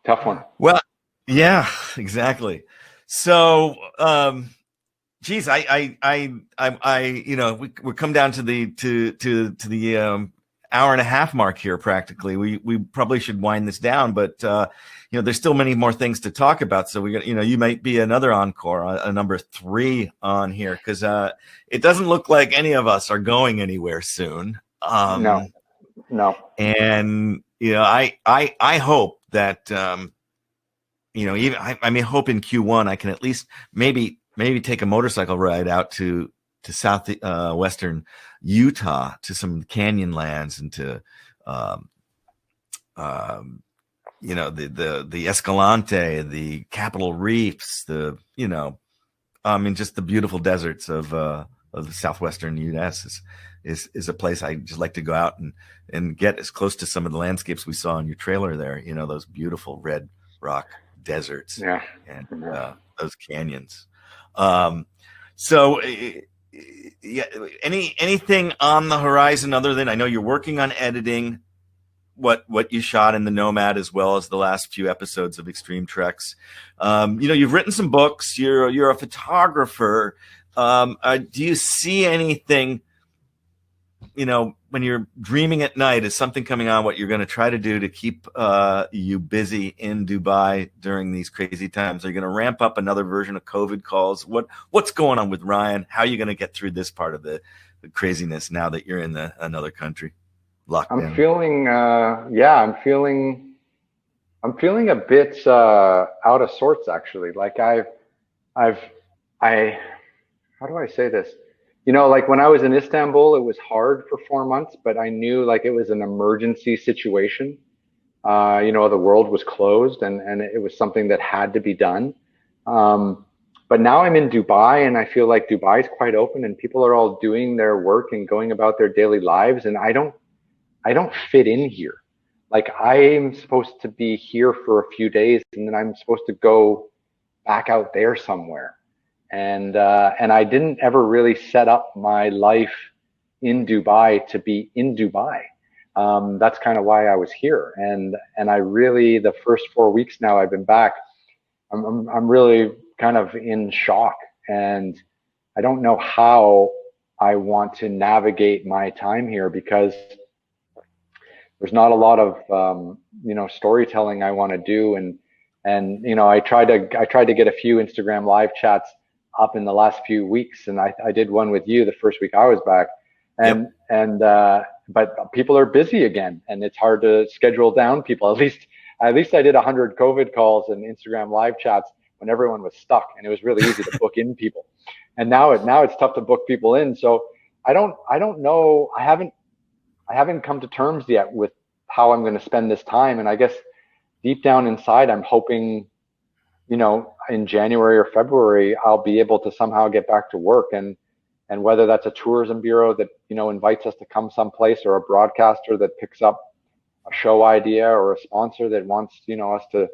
Tough one. Well, yeah, exactly. So, geez, you know, we come down to the hour and a half mark here. Practically, we probably should wind this down, but you know, there's still many more things to talk about. So we got, you know, you might be another encore, a number 3 on here, because it doesn't look like any of us are going anywhere soon. No. And you know, I hope that you know, even I mean, hope in Q1 I can at least maybe take a motorcycle ride out to south western Utah, to some canyon lands, and to you know, the Escalante, the Capitol Reefs, the, you know, I mean, just the beautiful deserts of the southwestern U.S. is a place I just like to go out and get as close to some of the landscapes we saw in your trailer there. You know, those beautiful red rock deserts, and those canyons. So yeah, anything on the horizon other than, I know you're working on editing what you shot in the Nomad, as well as the last few episodes of Extreme Treks. You know, you've written some books. You're a photographer. Do you see anything, you know, when you're dreaming at night, is something coming on what you're going to try to do to keep you busy in Dubai during these crazy times? Are you going to ramp up another version of COVID calls? What's going on with Ryan? How are you going to get through this part of the craziness now that you're in another country? Lockdown. I'm feeling, I'm feeling a bit out of sorts, actually. Like how do I say this? You know, like when I was in Istanbul, it was hard for 4 months, but I knew like it was an emergency situation. You know, the world was closed, and it was something that had to be done. But now I'm in Dubai, and I feel like Dubai is quite open, and people are all doing their work and going about their daily lives, and I don't fit in here. Like, I'm supposed to be here for a few days, and then I'm supposed to go back out there somewhere. And I didn't ever really set up my life in Dubai to be in Dubai. That's kind of why I was here. And I really, the first 4 weeks now I've been back, I'm really kind of in shock, and I don't know how I want to navigate my time here, because there's not a lot of you know, storytelling I want to do, and you know, I tried to get a few Instagram live chats up in the last few weeks, and I did one with you the first week I was back, and but people are busy again, and it's hard to schedule down people. At least I did 100 COVID calls and Instagram live chats when everyone was stuck, and it was really easy to book in people. And now it's tough to book people in. So I don't know. I haven't come to terms yet with how I'm going to spend this time. And I guess deep down inside, I'm hoping, you know, in January or February, I'll be able to somehow get back to work. And whether that's a tourism bureau that, you know, invites us to come someplace, or a broadcaster that picks up a show idea, or a sponsor that wants, you know, us to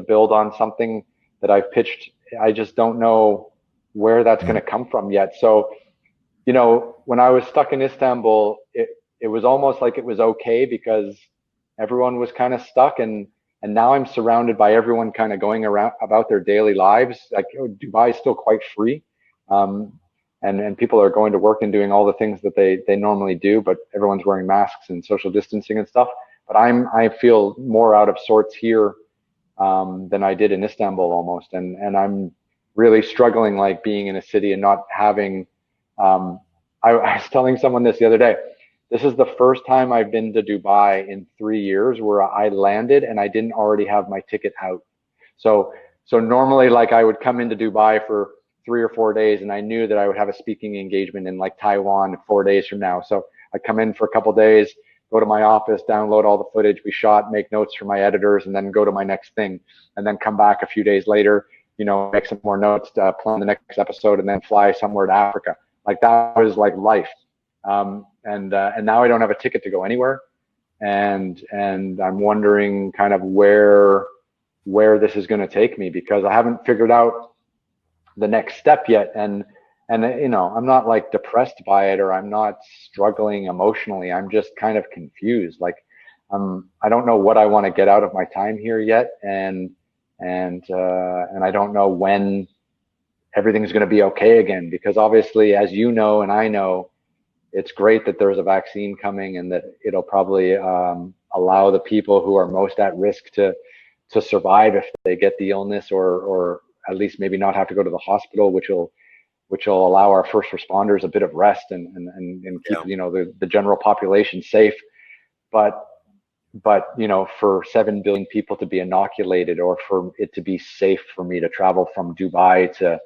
build on something that I've pitched, I just don't know where that's going to come from yet. So, you know, when I was stuck in Istanbul, it was almost like it was okay, because everyone was kind of stuck, and now I'm surrounded by everyone kind of going around about their daily lives. Like, Dubai is still quite free, and people are going to work and doing all the things that they normally do, but everyone's wearing masks and social distancing and stuff. But I feel more out of sorts here than I did in Istanbul almost, and I'm really struggling, like, being in a city and not having. I was telling someone this the other day. This is the first time I've been to Dubai in 3 years where I landed and I didn't already have my ticket out. So normally, like, I would come into Dubai for 3 or 4 days, and I knew that I would have a speaking engagement in, like, Taiwan 4 days from now. So I'd come in for a couple of days, go to my office, download all the footage we shot, make notes for my editors, and then go to my next thing, and then come back a few days later, make some more notes to plan the next episode, and then fly somewhere to Africa. Like, that was like life. And now I don't have a ticket to go anywhere. And I'm wondering kind of where this is going to take me, because I haven't figured out the next step yet. And I'm not like depressed by it, or I'm not struggling emotionally. I'm just kind of confused. Like, I don't know what I want to get out of my time here yet. And I don't know when everything's going to be okay again, because obviously, as you know, and I know, it's great that there's a vaccine coming, and that it'll probably allow the people who are most at risk to survive if they get the illness, or at least maybe not have to go to the hospital, which will allow our first responders a bit of rest and keep the general population safe. But for 7 billion people to be inoculated, or for it to be safe for me to travel from Dubai to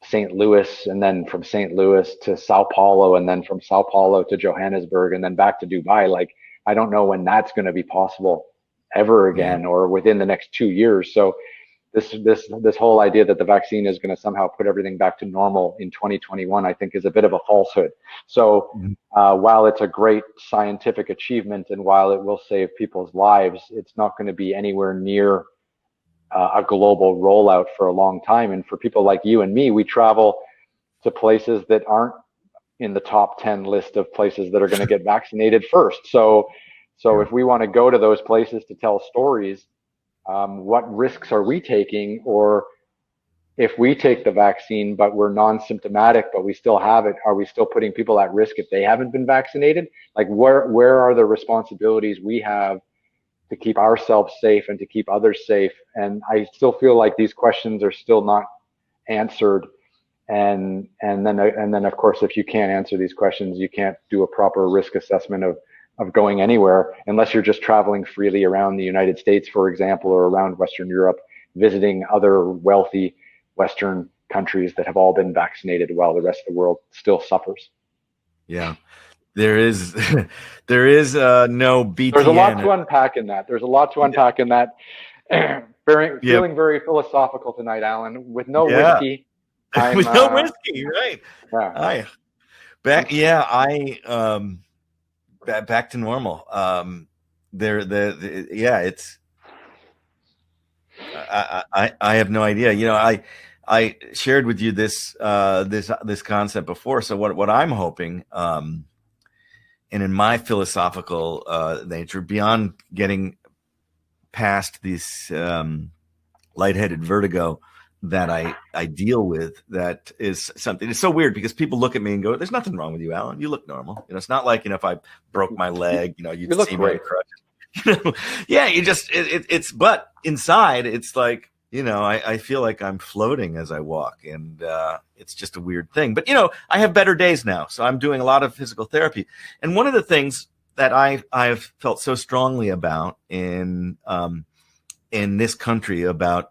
St. Louis, and then from St. Louis to Sao Paulo, and then from Sao Paulo to Johannesburg, and then back to Dubai, like, I don't know when that's going to be possible ever again, or within the next 2 years. So this whole idea that the vaccine is going to somehow put everything back to normal in 2021, I think, is a bit of a falsehood. So while it's a great scientific achievement, and while it will save people's lives, it's not going to be anywhere near a global rollout for a long time. And for people like you and me, we travel to places that aren't in the top 10 list of places that are going to get vaccinated first. So if we want to go to those places to tell stories, what risks are we taking? Or if we take the vaccine but we're non-symptomatic but we still have it, are we still putting people at risk if they haven't been vaccinated? Like, where are the responsibilities we have to keep ourselves safe and to keep others safe? And I still feel like these questions are still not answered. And then of course, if you can't answer these questions, you can't do a proper risk assessment of going anywhere, unless you're just traveling freely around the United States, for example, or around Western Europe, visiting other wealthy Western countries that have all been vaccinated while the rest of the world still suffers. Yeah. There is no BTN. There's a lot to unpack in that. Feeling very philosophical tonight, Alan, with no whiskey. With no whiskey, right? Yeah. Back to normal. It's. I have no idea. I shared with you this concept before. So what I'm hoping, and in my philosophical nature, beyond getting past this lightheaded vertigo that I deal with, that is something. It's so weird because people look at me and go, "There's nothing wrong with you, Alan. You look normal." It's not like if I broke my leg, you'd see me on crutches. Yeah, you just it's. But inside, it's like I feel like I'm floating as I walk, and it's just a weird thing. But I have better days now, so I'm doing a lot of physical therapy. And one of the things that I've felt so strongly about in this country about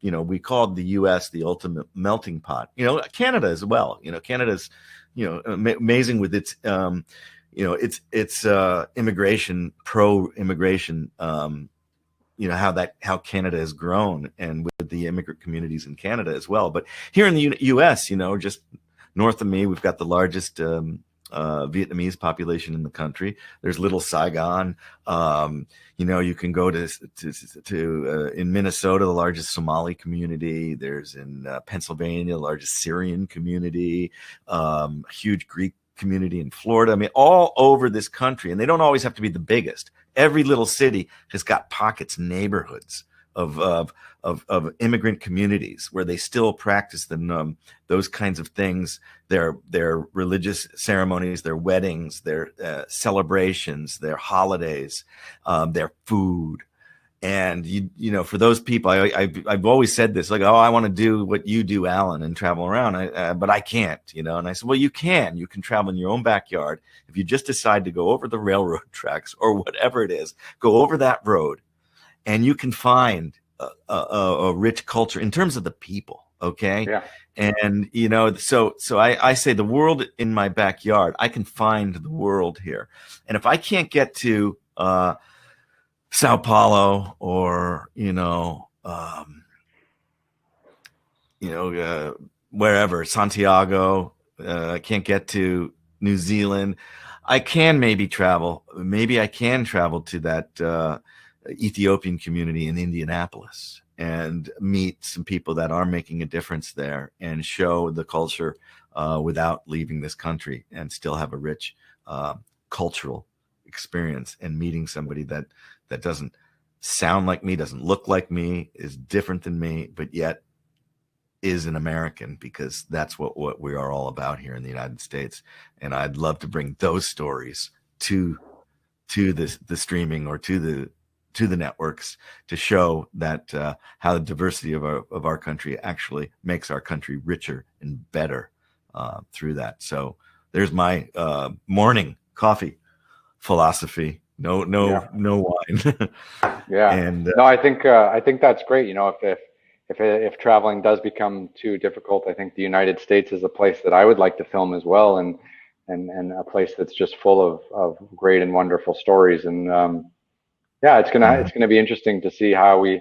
we called the U.S. the ultimate melting pot. Canada as well. Canada's amazing with its its immigration, pro-immigration. How Canada has grown, and with the immigrant communities in Canada as well. But here in the U.S., just north of me, we've got the largest Vietnamese population in the country. There's Little Saigon. You can go to in Minnesota, the largest Somali community. There's in Pennsylvania, the largest Syrian community. A huge Greek community in Florida. I mean, all over this country, and they don't always have to be the biggest. Every little city has got pockets, neighborhoods of immigrant communities where they still practice those kinds of things, their religious ceremonies, their weddings, their celebrations, their holidays, their food. And for those people, I've always said this, like, I want to do what you do, Alan, and travel around, but I can't, And I said, well, you can travel in your own backyard if you just decide to go over the railroad tracks or whatever it is, go over that road, and you can find a rich culture in terms of the people. Okay. Yeah. And, you know, so I say the world in my backyard, I can find the world here. And if I can't get to Sao Paulo or, wherever, Santiago, I can't get to New Zealand, I can maybe travel. Maybe I can travel to that Ethiopian community in Indianapolis and meet some people that are making a difference there and show the culture without leaving this country, and still have a rich cultural experience, and meeting somebody that doesn't sound like me, doesn't look like me, is different than me, but yet is an American, because that's what we are all about here in the United States. And I'd love to bring those stories to the streaming or to the networks, to show that how the diversity of our country actually makes our country richer and better through that. So there's my morning coffee philosophy. No wine. Yeah. And no, I think that's great. You know, if traveling does become too difficult, I think the United States is a place that I would like to film as well, and a place that's just full of great and wonderful stories. And yeah, it's gonna be interesting to see how we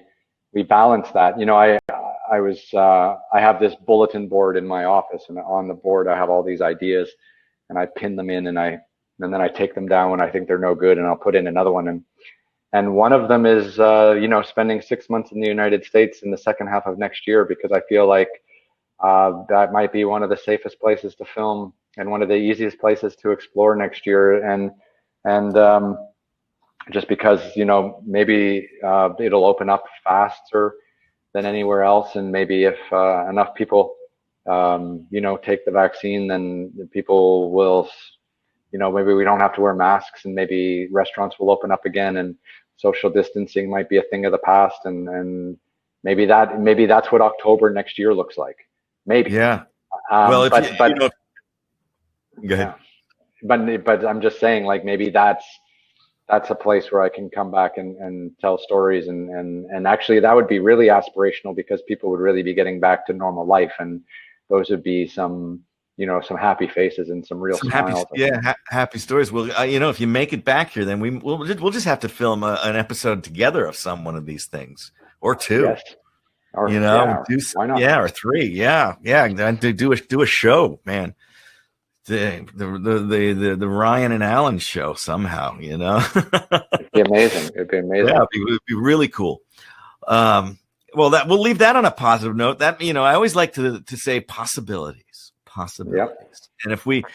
balance that. You know, I have this bulletin board in my office, and on the board I have all these ideas, and I pin them in, and then I take them down when I think they're no good, and I'll put in another one. And one of them is spending 6 months in the United States in the second half of next year, because I feel like that might be one of the safest places to film and one of the easiest places to explore next year. And just because, maybe it'll open up faster than anywhere else. And maybe if enough people, take the vaccine, then people will, maybe we don't have to wear masks, and maybe restaurants will open up again, and social distancing might be a thing of the past. And maybe that's what October next year looks like. Maybe. Yeah. Well, go ahead. Yeah. But I'm just saying, like, maybe that's a place where I can come back and tell stories, and actually that would be really aspirational, because people would really be getting back to normal life, and those would be some happy faces and some real smiles. Happy stories. Well, if you make it back here, then we'll just have to film an episode together of one of these things, or two. Yes. Or, why not? Yeah, or three. Yeah. Do a show, man. The Ryan and Alan show somehow, It'd be amazing. Yeah, it'd be really cool. Well, we'll leave that on a positive note. That, I always like to say possibilities. Yep. And if we've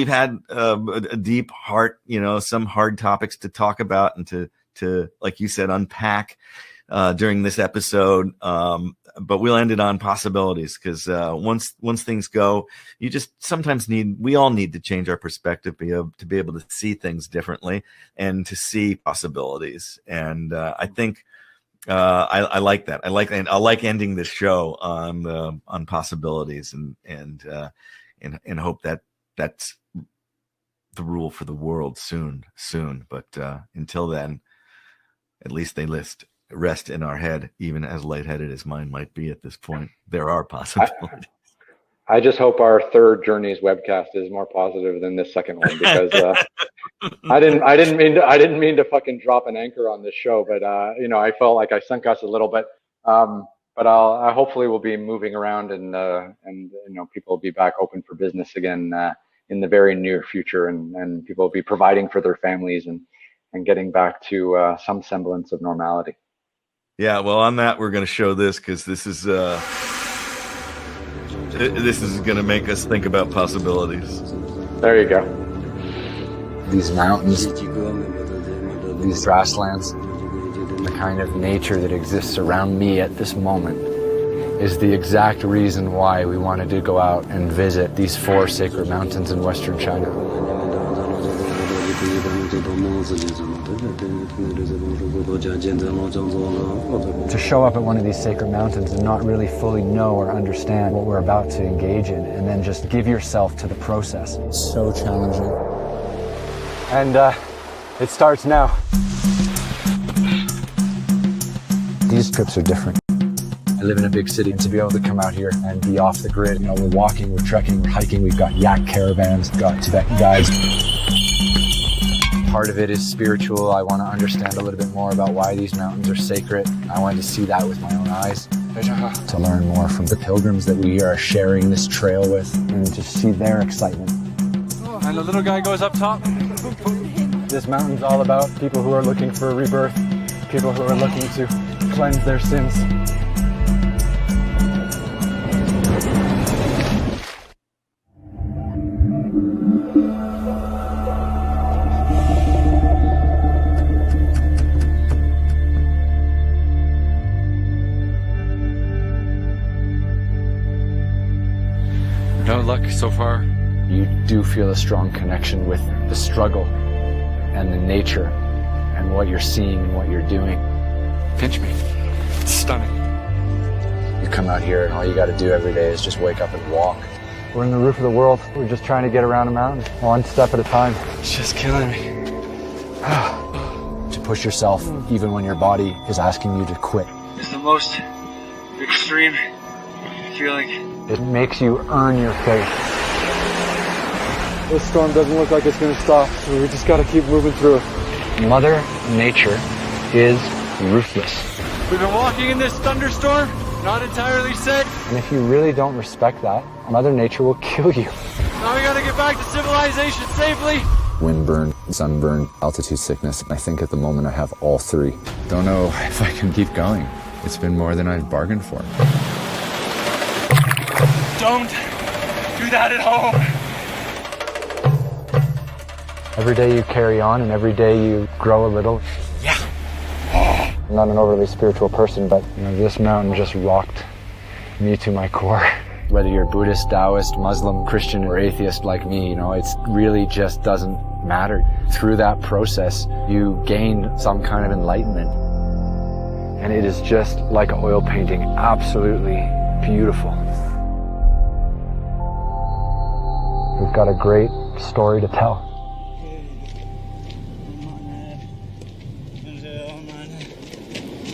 had a deep heart, some hard topics to talk about and to like you said, unpack during this episode. But we'll end it on possibilities, because once things go, you just sometimes we all need to change our perspective, to be able to see things differently and to see possibilities. And I think I like that. I like ending this show on possibilities, and hope that that's the rule for the world soon. But until then, at least they rest in our head, even as lightheaded as mine might be at this point. There are possibilities. I just hope our third Journeys webcast is more positive than this second one, because I didn't mean to fucking drop an anchor on this show, but I felt like I sunk us a little bit. But I hopefully will be moving around, and people will be back open for business again in the very near future, and people will be providing for their families and getting back to some semblance of normality. Yeah, well, on that, we're going to show this, because this is going to make us think about possibilities. There you go. These mountains, these grasslands, the kind of nature that exists around me at this moment is the exact reason why we wanted to go out and visit these 4 sacred mountains in Western China. To show up at one of these sacred mountains and not really fully know or understand what we're about to engage in, and then just give yourself to the process. It's so challenging. And it starts now. These trips are different. I live in a big city, and to be able to come out here and be off the grid, we're walking, we're trekking, we're hiking, we've got yak caravans, got Tibetan guides. Part of it is spiritual. I want to understand a little bit more about why these mountains are sacred. I wanted to see that with my own eyes, to learn more from the pilgrims that we are sharing this trail with, and to see their excitement. Oh, and the little guy goes up top. This mountain's all about people who are looking for a rebirth, people who are looking to cleanse their sins. No luck so far. You do feel a strong connection with the struggle and the nature and what you're seeing and what you're doing. Pinch me. It's stunning. You come out here and all you got to do every day is just wake up and walk. We're in the roof of the world. We're just trying to get around a mountain, one step at a time. It's just killing me. To push yourself even when your body is asking you to quit. It's the most extreme feeling. It makes you earn your faith. This storm doesn't look like it's going to stop, so we just got to keep moving through it. Mother Nature is ruthless. We've been walking in this thunderstorm, not entirely safe. And if you really don't respect that, Mother Nature will kill you. Now we gotta get back to civilization safely. Windburn, sunburn, altitude sickness. I think at the moment I have all three. Don't know if I can keep going. It's been more than I've bargained for. Don't do that at home. Every day you carry on and every day you grow a little. Yeah. I'm not an overly spiritual person, but this mountain just rocked me to my core. Whether you're Buddhist, Taoist, Muslim, Christian, or atheist like me, it's really just doesn't matter. Through that process, you gain some kind of enlightenment. And it is just like an oil painting, absolutely beautiful. We've got a great story to tell.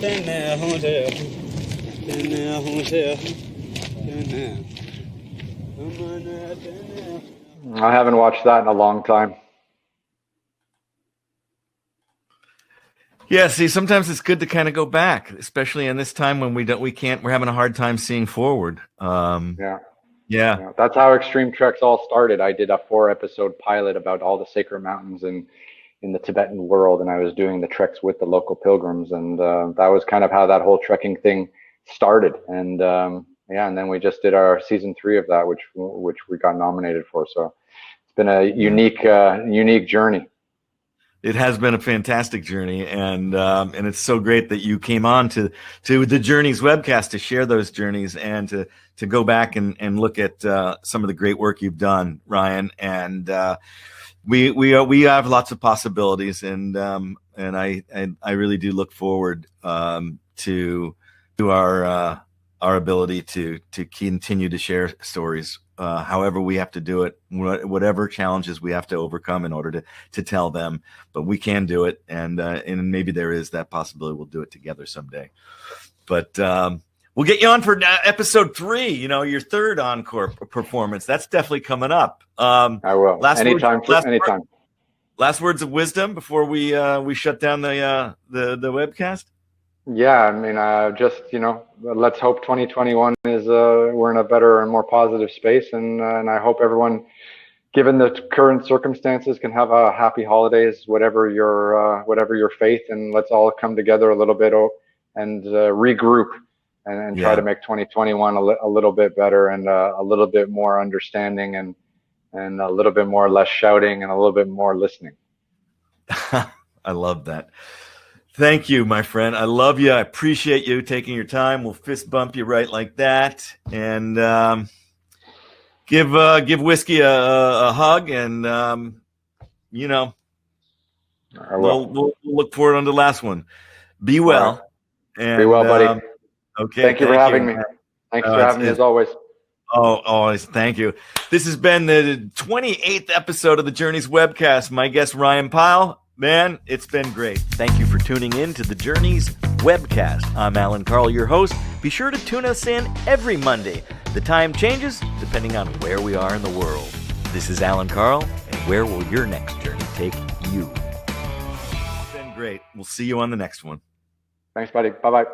I haven't watched that in a long time. Yeah, see, sometimes it's good to kind of go back, especially in this time when we're having a hard time seeing forward. Yeah. That's how Extreme Treks all started. I did a 4-episode pilot about all the sacred mountains in the Tibetan world, and I was doing the treks with the local pilgrims, and that was kind of how that whole trekking thing started. And and then we just did our season 3 of that, which we got nominated for. So it's been a unique journey. It has been a fantastic journey, and it's so great that you came on to the Journeys Webcast to share those journeys and to go back and look at some of the great work you've done, Ryan. And we have lots of possibilities, and I really do look forward to our ability to continue to share stories. However we have to do it, whatever challenges we have to overcome in order to tell them, but we can do it, and maybe there is that possibility we'll do it together someday. But we'll get you on for episode 3. Your third encore performance. That's definitely coming up. I will. Anytime. Last words of wisdom before we shut down the webcast. Yeah, I mean, let's hope 2021 is we're in a better and more positive space, and I hope everyone, given the current circumstances, can have a happy holidays, whatever your faith, and let's all come together a little bit and regroup and try to make 2021 a little bit better, and a little bit more understanding, and a little bit more less shouting and a little bit more listening. I love that. Thank you, my friend. I love you. I appreciate you taking your time. We'll fist bump you right like that, and give Whiskey a hug, and we'll look forward on the last one. Be well. Right. Be well, buddy. Okay. Thank you for having me. Thanks for having me as always. Oh, always. Thank you. This has been the 28th episode of the Journeys Webcast. My guest, Ryan Pyle. Man, it's been great. Thank you for tuning in to the Journeys Webcast. I'm Alan Carl, your host. Be sure to tune us in every Monday. The time changes depending on where we are in the world. This is Alan Carl, and where will your next journey take you? It's been great. We'll see you on the next one. Thanks, buddy. Bye-bye.